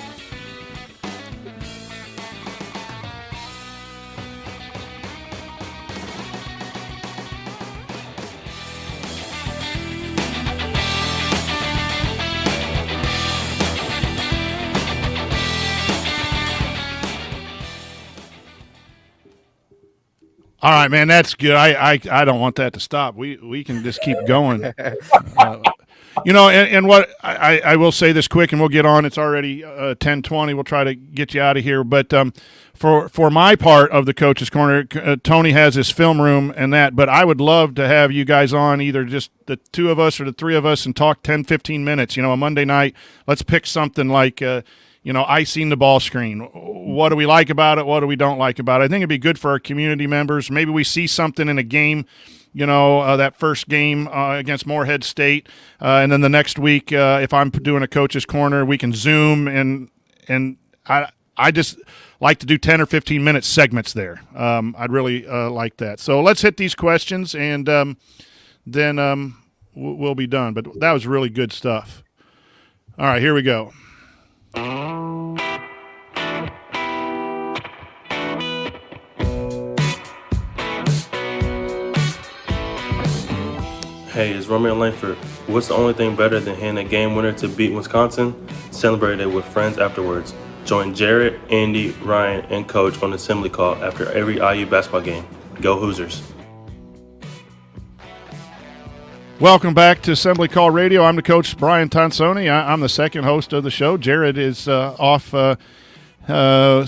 All right, man, that's good. I don't want that to stop. We can just keep going. And what I will say this quick, and we'll get on. It's already 10:20. We'll try to get you out of here. But for my part of the Coach's Corner, Tony has his film room and that. But I would love to have you guys on, either just the two of us or the three of us, and talk 10, 15 minutes. A Monday night. Let's pick something like icing the ball screen. What do we like about it? What do we don't like about it? I think it'd be good for our community members. Maybe we see something in a game, that first game against Morehead State, and then the next week, if I'm doing a Coach's Corner, we can Zoom, and I just like to do 10 or 15 minute segments there. I'd really like that. So let's hit these questions, and then we'll be done. But that was really good stuff. All right, here we go. Hey, it's Romeo Langford. What's the only thing better than hitting a game winner to beat Wisconsin? Celebrate it with friends afterwards. Join Jerod, Andy, Ryan, and Coach on assembly call after every IU basketball game. Go Hoosiers. Welcome back to Assembly Call Radio. I'm the coach, Brian Tonsoni. I'm the second host of the show. Jerod is off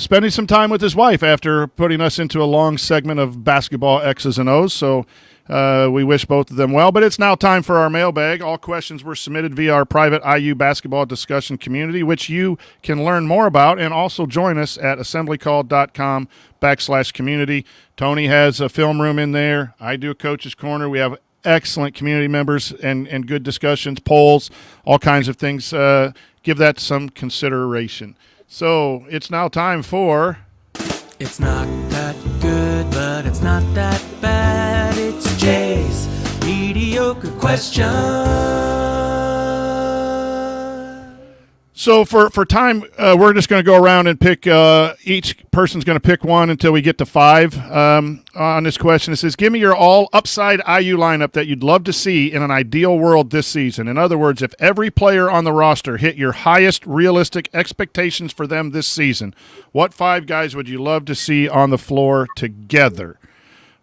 spending some time with his wife after putting us into a long segment of basketball X's and O's. So we wish both of them well. But it's now time for our mailbag. All questions were submitted via our private IU basketball discussion community, which you can learn more about and also join us at assemblycall.com/community. Tony has a film room in there. I do a Coach's Corner. We have excellent community members and good discussions, polls, all kinds of things. Give that some consideration. So it's now time for... It's not that good, but it's not that bad. It's Jay's mediocre question. So for time, we're just going to go around and pick, each person's going to pick one until we get to 5 on this question. It says, give me your all-upside IU lineup that you'd love to see in an ideal world this season. In other words, if every player on the roster hit your highest realistic expectations for them this season, what 5 guys would you love to see on the floor together?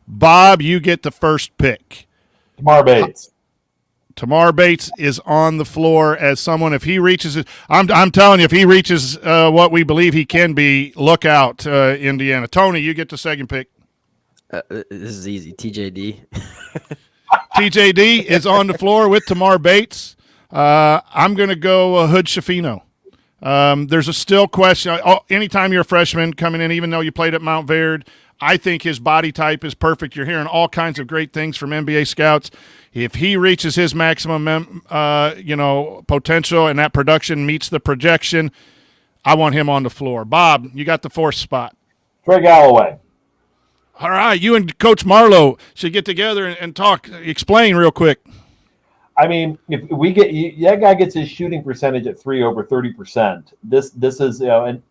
Bob, you get the first pick. Tamar Bates. Tamar Bates is on the floor as someone, if he reaches it, I'm telling you, if he reaches what we believe he can be, look out, Indiana. Tony, you get the second pick. This is easy. TJD. TJD is on the floor with Tamar Bates. I'm going to go Hood Shafino. There's a still question. Anytime you're a freshman coming in, even though you played at Mount Verde, I think his body type is perfect. You're hearing all kinds of great things from NBA scouts. If he reaches his maximum, potential and that production meets the projection, I want him on the floor. Bob, you got the 4th spot. Trey Galloway. All right, you and Coach Marlowe should get together and talk. Explain real quick. I mean, if we get that guy gets his shooting percentage at 3 over 30%. This is and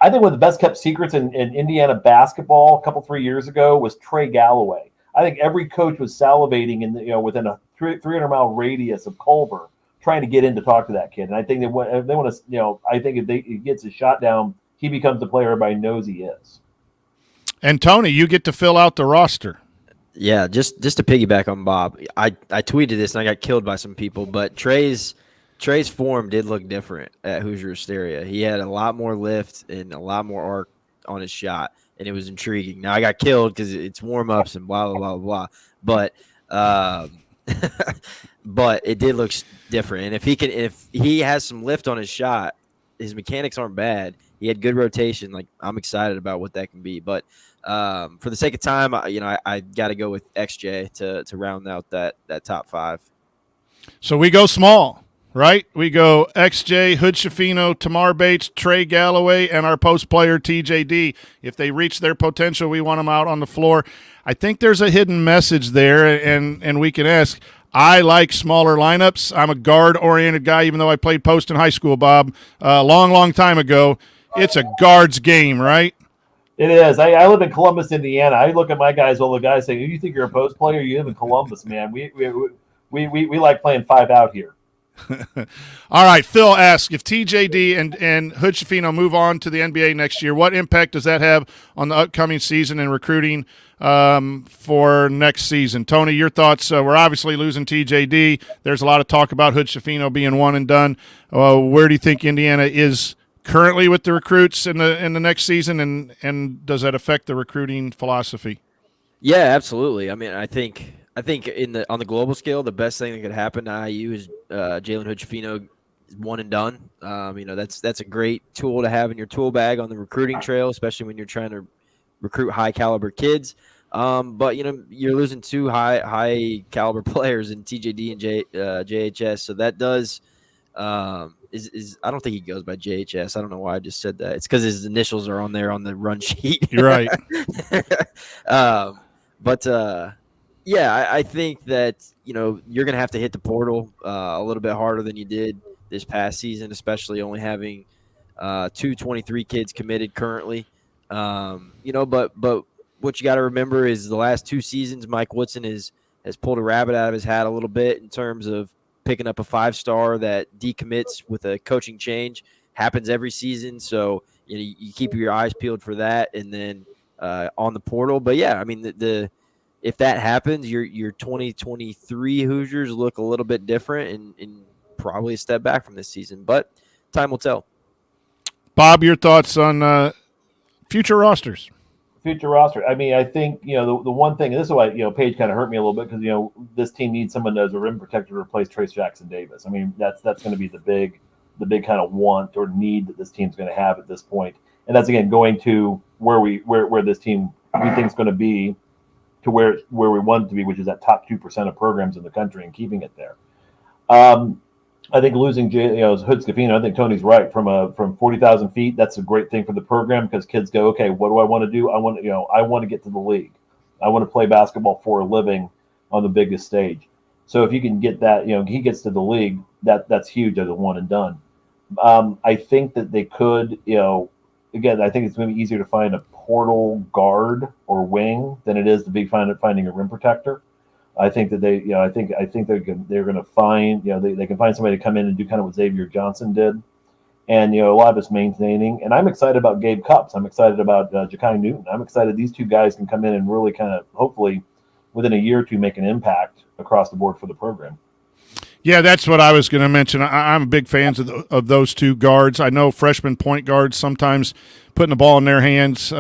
I think one of the best kept secrets in Indiana basketball a 3 years ago was Trey Galloway. I think every coach was salivating within a 300-mile radius of Culver, trying to get in to talk to that kid. And I think they want to. I think if he gets his shot down, he becomes the player everybody knows he is. And Tony, you get to fill out the roster. Yeah, just to piggyback on Bob, I tweeted this and I got killed by some people, but Trey's form did look different at Hoosier Hysteria. He had a lot more lift and a lot more arc on his shot, and it was intriguing. Now I got killed because it's warm-ups and blah blah blah blah, but but it did look different. And if he has some lift on his shot, his mechanics aren't bad. He had good rotation. Like, I'm excited about what that can be. But for the sake of time, I got to go with XJ to round out that top 5. So we go small. Right? We go XJ, Hood Shafino, Tamar Bates, Trey Galloway, and our post player TJD. If they reach their potential, we want them out on the floor. I think there's a hidden message there, and we can ask. I like smaller lineups. I'm a guard-oriented guy, even though I played post in high school, Bob, a long time ago. It's a guard's game, right? It is. I live in Columbus, Indiana. I look at my guys, all the guys saying, you think you're a post player? You live in Columbus, man. We like playing 5 out here. All right, Phil asks, if TJD and Hood Schifino move on to the NBA next year, what impact does that have on the upcoming season and recruiting for next season? Tony, your thoughts? We're obviously losing TJD. There's a lot of talk about Hood Schifino being one and done. Where do you think Indiana is currently with the recruits in the next season, and does that affect the recruiting philosophy? Yeah, absolutely. I mean, I think on the global scale, the best thing that could happen to IU is Jalen Hood-Schifino is one and done. That's a great tool to have in your tool bag on the recruiting trail, especially when you're trying to recruit high caliber kids. But you're losing two high caliber players in TJD and JHS, so that does is I don't think he goes by JHS. I don't know why I just said that. It's because his initials are on there on the run sheet. You're right. Yeah, I think that, you're going to have to hit the portal a little bit harder than you did this past season, especially only having 23 kids committed currently. But what you got to remember is the last 2 seasons, Mike Woodson has pulled a rabbit out of his hat a little bit in terms of picking up a 5-star that decommits with a coaching change. Happens every season, so you keep your eyes peeled for that, and then on the portal. But yeah, I mean if that happens, your 2023 Hoosiers look a little bit different and probably a step back from this season. But time will tell. Bob, your thoughts on future rosters? Future roster. I mean, I think the one thing, and this is why Paige kind of hurt me a little bit, because this team needs someone as a rim protector to replace Trace Jackson Davis. I mean, that's going to be the big kind of want or need that this team's going to have at this point. And that's again going to where this team we think is going to be, to where we want it to be, which is that top 2% of programs in the country, and keeping it there. I think losing Hood Schifino, I think Tony's right. From 40,000 feet, that's a great thing for the program, because kids go, okay, what do I want to do? I want to get to the league. I want to play basketball for a living on the biggest stage. So if you can get that, he gets to the league, that's huge as a one and done. I think that they could, again, I think it's going to be easier to find a portal guard or wing than it is to be finding a rim protector. I think that they, I think they're going to find, they can find somebody to come in and do kind of what Xavier Johnson did, and a lot of it's maintaining. And I'm excited about Gabe Cupps. I'm excited about Ja'Kai Newton. I'm excited these 2 guys can come in and really kind of, hopefully, within a year or 2, make an impact across the board for the program. Yeah, that's what I was going to mention. I'm a big fan of those 2 guards. I know freshman point guards sometimes putting the ball in their hands.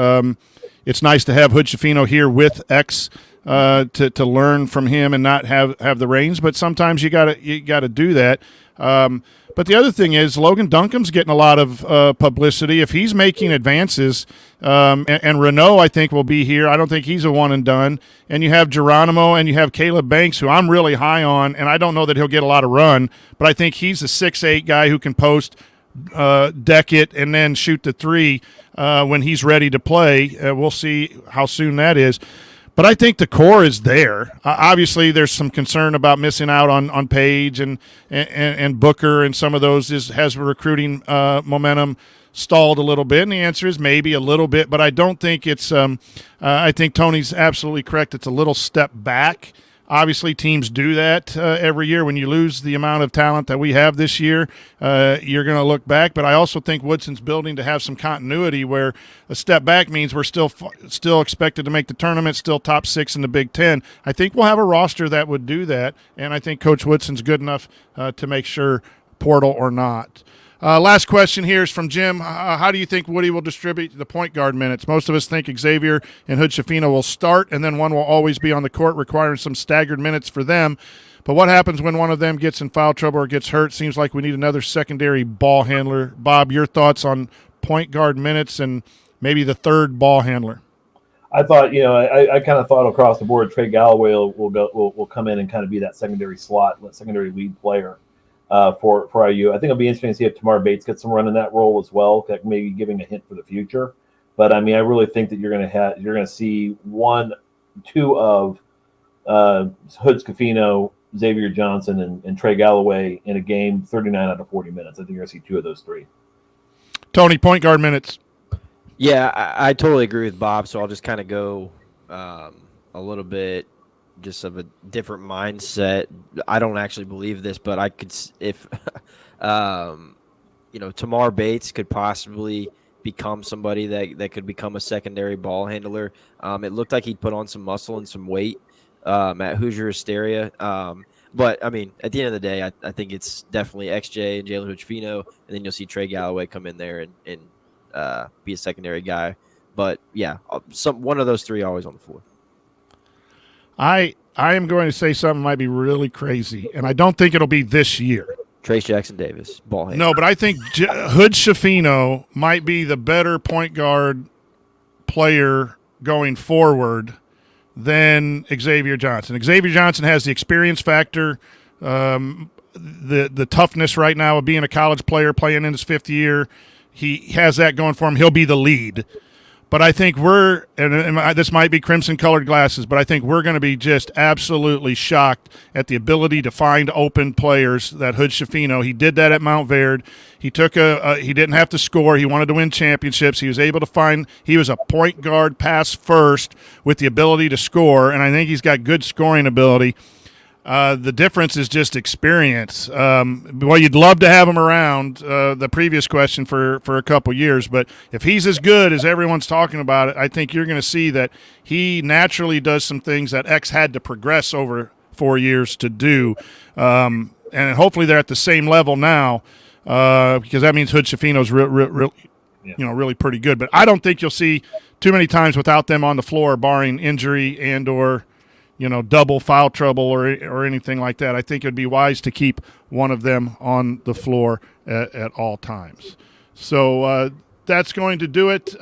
It's nice to have Hood Schifino here with X to learn from him and not have the reins. But sometimes you gotta do that. But the other thing is Logan Duncan's getting a lot of publicity. If he's making advances, and Renault, I think, will be here. I don't think he's a one and done. And you have Geronimo and you have Caleb Banks, who I'm really high on, and I don't know that he'll get a lot of run, but I think he's a 6'8" guy who can post, deck it, and then shoot the 3 when he's ready to play. We'll see how soon that is. But I think the core is there. Obviously, there's some concern about missing out on Page and Booker, and some of those has recruiting momentum stalled a little bit. And the answer is maybe a little bit, but I don't think it's I think Tony's absolutely correct. It's a little step back. Obviously, teams do that every year. When you lose the amount of talent that we have this year, you're going to look back. But I also think Woodson's building to have some continuity, where a step back means we're still expected to make the tournament, still top 6 in the Big Ten. I think we'll have a roster that would do that, and I think Coach Woodson's good enough to make sure, portal or not. Last question here is from Jim. How do you think Woody will distribute the point guard minutes? Most of us think Xavier and Hood Schifino will start, and then one will always be on the court, requiring some staggered minutes for them. But what happens when one of them gets in foul trouble or gets hurt? Seems like we need another secondary ball handler. Bob, your thoughts on point guard minutes and maybe the third ball handler? I thought, I kind of thought across the board, Trey Galloway will come in and kind of be that secondary slot, secondary lead player for IU. I think it'll be interesting to see if Tamar Bates gets some run in that role as well, maybe giving a hint for the future. But I mean, I really think that you're going to see 1-2 of Hood Schifino, Xavier Johnson, and Trey Galloway in a game, 39 out of 40 minutes. I think you're going to see 2 of those 3. Tony, point guard minutes. Yeah, I totally agree with Bob. So I'll just kind of go a little bit just of a different mindset. I don't actually believe this, but I could, if, Tamar Bates could possibly become somebody that could become a secondary ball handler. It looked like he'd put on some muscle and some weight at Hoosier Hysteria. But, I mean, at the end of the day, I think it's definitely XJ and Jalen Hood-Schifino, and then you'll see Trey Galloway come in there and be a secondary guy. But, yeah, one of those three always on the floor. I am going to say something might be really crazy, and I don't think it'll be this year. Trace Jackson Davis, ball handler. No, but I think Hood-Schifino might be the better point guard player going forward than Xavier Johnson. Xavier Johnson has the experience factor, the toughness right now of being a college player playing in his fifth year. He has that going for him. He'll be the lead. But I think this might be crimson-colored glasses, but I think we're going to be just absolutely shocked at the ability to find open players that Hood-Schifino. He did that at Mount Verde. He took he didn't have to score. He wanted to win championships. He was able to find – he was a point guard pass first with the ability to score, and I think he's got good scoring ability. The difference is just experience. Well, you'd love to have him around, the previous question, for a couple years. But if he's as good as everyone's talking about it, I think you're going to see that he naturally does some things that X had to progress over 4 years to do. And hopefully they're at the same level now, because that means Hood-Schifino's really pretty good. But I don't think you'll see too many times without them on the floor, barring injury and or – double foul trouble or anything like that. I think it would be wise to keep one of them on the floor at all times. So that's going to do it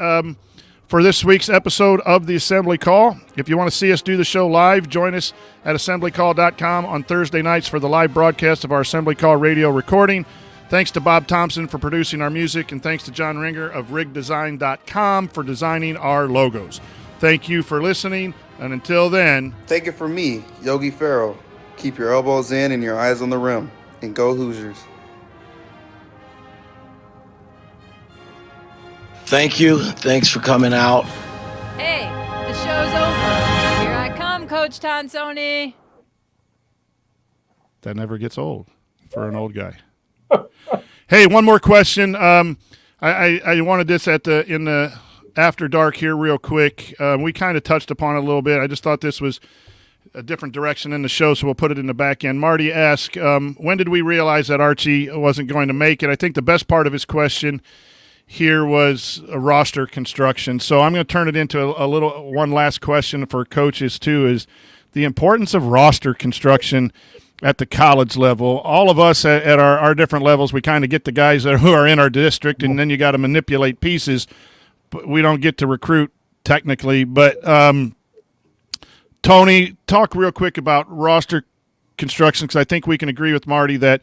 for this week's episode of the Assembly Call. If you want to see us do the show live, join us at assemblycall.com on Thursday nights for the live broadcast of our Assembly Call radio recording. Thanks to Bob Thompson for producing our music, and thanks to John Ringer of rigdesign.com for designing our logos. Thank you for listening. And until then, take it from me, Yogi Ferrell. Keep your elbows in and your eyes on the rim. And go Hoosiers. Thank you. Thanks for coming out. Hey, the show's over. Here I come, Coach Tonsoni. That never gets old for an old guy. Hey, one more question. I wanted this in the After Dark here real quick. We kind of touched upon it a little bit. I just thought this was a different direction in the show, so we'll put it in the back end. Marty asked, when did we realize that Archie wasn't going to make it? I think the best part of his question here was a roster construction. So I'm going to turn it into one last question for coaches too, is the importance of roster construction at the college level. All of us at our different levels, we kind of get the guys who are in our district, and then you got to manipulate pieces. We don't get to recruit technically, but Tony, talk real quick about roster construction, because I think we can agree with Marty that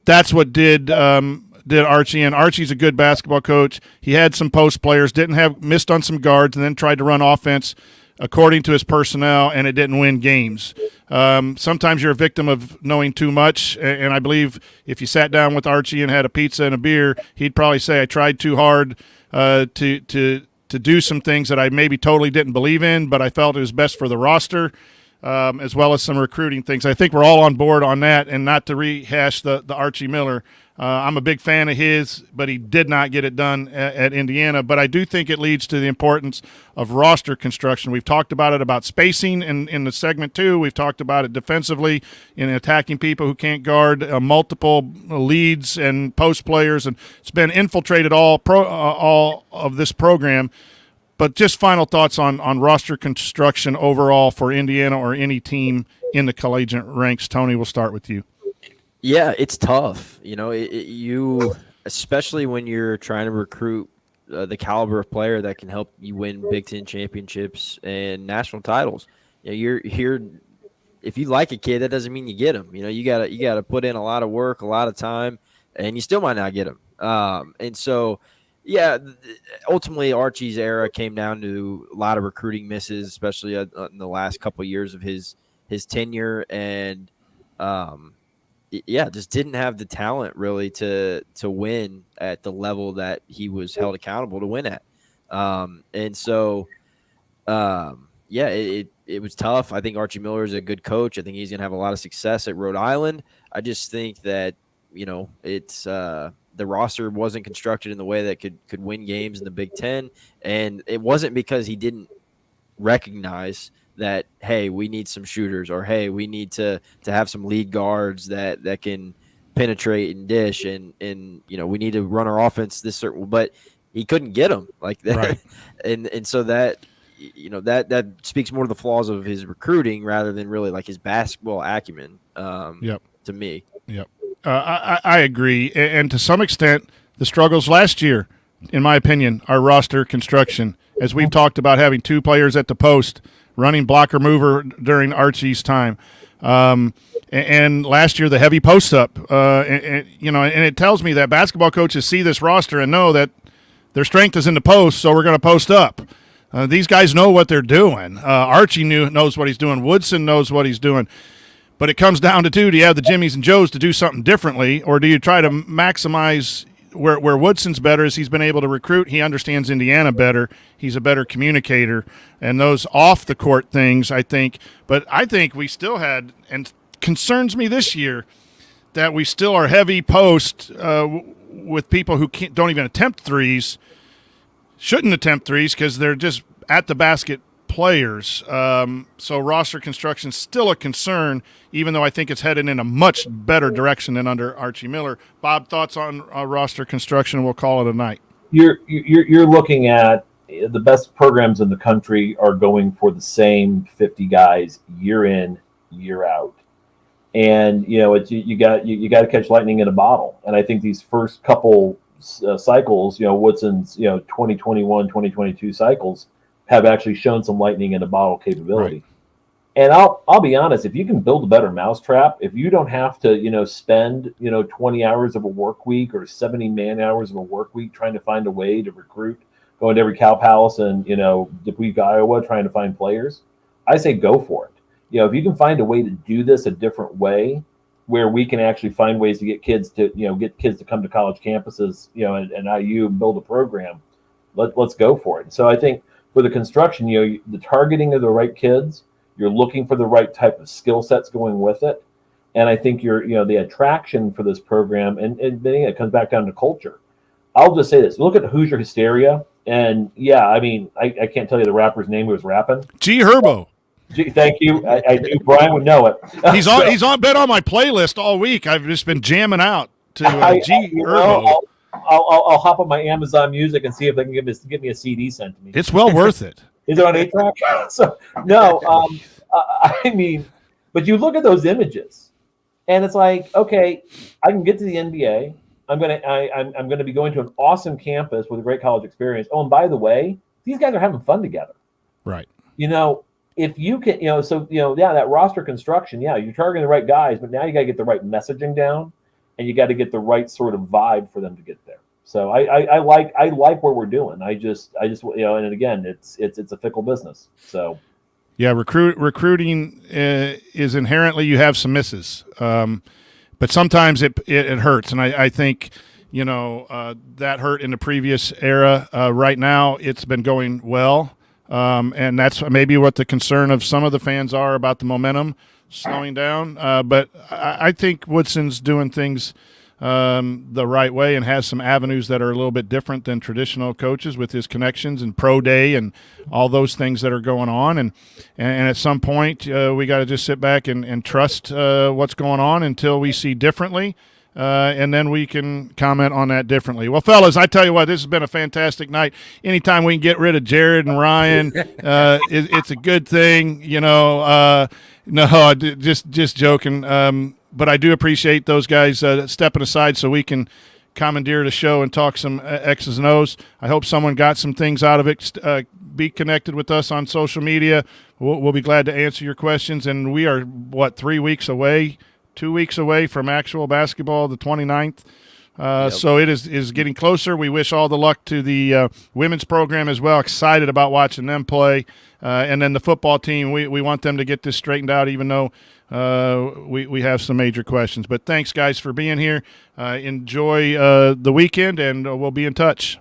that's what did Archie in. Archie's a good basketball coach. He had some post players, missed on some guards, and then tried to run offense according to his personnel, and it didn't win games. Sometimes you're a victim of knowing too much, and I believe if you sat down with Archie and had a pizza and a beer, he'd probably say, I tried too hard to do some things that I maybe totally didn't believe in, but I felt it was best for the roster, as well as some recruiting things. I think we're all on board on that, and not to rehash the Archie Miller. I'm a big fan of his, but he did not get it done at Indiana. But I do think it leads to the importance of roster construction. We've talked about it, about spacing in the segment 2. We've talked about it defensively in attacking people who can't guard multiple leads and post players, and it's been infiltrated all of this program. But just final thoughts on roster construction overall for Indiana or any team in the collegiate ranks. Tony, we'll start with you. Yeah, it's tough. You especially when you're trying to recruit the caliber of player that can help you win Big Ten championships and national titles. You're here. If you like a kid, that doesn't mean you get him. You gotta put in a lot of work, a lot of time, and you still might not get him. And so, yeah, ultimately Archie's era came down to a lot of recruiting misses, especially in the last couple of years of his tenure, and just didn't have the talent really to win at the level that he was held accountable to win at. And so yeah, it was tough. I think Archie Miller is a good coach. I think he's going to have a lot of success at Rhode Island. I just think that, it's the roster wasn't constructed in the way that could win games in the Big Ten. And it wasn't because he didn't recognize that, hey, we need some shooters, or hey, we need to have some lead guards that can penetrate and dish, and we need to run our offense this certain, but he couldn't get them like that. Right. and so that that speaks more to the flaws of his recruiting rather than really like his basketball acumen. To me. Yep. I agree, and to some extent, the struggles last year, in my opinion, are roster construction. As we've talked about having 2 players at the post, running blocker mover during Archie's time, and last year the heavy post up, and it tells me that basketball coaches see this roster and know that their strength is in the post, so we're going to post up. These guys know what they're doing. Archie knows what he's doing. Woodson knows what he's doing. But it comes down to do you have the Jimmies and Joes to do something differently, or do you try to maximize where Woodson's better is he's been able to recruit. He understands Indiana better. He's a better communicator. And those off-the-court things, I think. But I think we still had, and concerns me this year, that we still are heavy post with people who don't even attempt threes, shouldn't attempt threes because they're just at the basket players. So roster construction is still a concern, even though I think it's headed in a much better direction than under Archie Miller. Bob, thoughts on roster construction? We'll call it a night. You're looking at the best programs in the country are going for the same 50 guys year in, year out. And you got to catch lightning in a bottle. And I think these first couple cycles, Woodson's 2021, 2022 cycles have actually shown some lightning in a bottle capability. Right. And I'll be honest, if you can build a better mousetrap, if you don't have to spend 20 hours of a work week or 70 man hours of a work week trying to find a way to recruit, going to every Cow Palace and Dubuque, Iowa, trying to find players, I say go for it. If you can find a way to do this a different way, where we can actually find ways to get kids to come to college campuses, and IU build a program, let's go for it. So I think for the construction, the targeting of the right kids, you're looking for the right type of skill sets going with it, and I think the attraction for this program, and then it comes back down to culture. I'll just say this: look at Hoosier Hysteria, and I can't tell you the rapper's name who was rapping. G Herbo. Thank you. I knew Brian would know it. He's been on my playlist all week. I've just been jamming out to G Herbo. I'll hop on my Amazon Music and see if they can give me a CD sent to me. It's well worth it. Is it on 8-track? So no, but you look at those images, and it's like, okay, I can get to the NBA. I'm gonna be going to an awesome campus with a great college experience. Oh, and by the way, these guys are having fun together. Right. If you can, that roster construction, you're targeting the right guys, but now you got to get the right messaging down, and you got to get the right sort of vibe for them to get there. So I like where we're doing. I just and again, it's a fickle business. So yeah, recruiting is inherently you have some misses, but sometimes it hurts, and I think that hurt in the previous era. Right now, it's been going well. And that's maybe what the concern of some of the fans are about the momentum slowing down. But I think Woodson's doing things the right way and has some avenues that are a little bit different than traditional coaches with his connections and pro day and all those things that are going on. And at some point, we got to just sit back and trust what's going on until we see differently. And then we can comment on that differently. Well, fellas, I tell you what, this has been a fantastic night. Anytime we can get rid of Jerod and Ryan, it's a good thing. No, just joking. But I do appreciate those guys stepping aside so we can commandeer the show and talk some X's and O's. I hope someone got some things out of it. Be connected with us on social media. We'll be glad to answer your questions. And we are, 2 weeks away from actual basketball, the 29th. So it is getting closer. We wish all the luck to the women's program as well. Excited about watching them play. And then the football team, we want them to get this straightened out, even though we have some major questions. But thanks, guys, for being here. Enjoy the weekend, and we'll be in touch.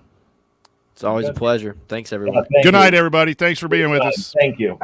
It's always a pleasure. Thanks, everyone. Thank Good night, you. everybody. Thanks for being with us. Thank you.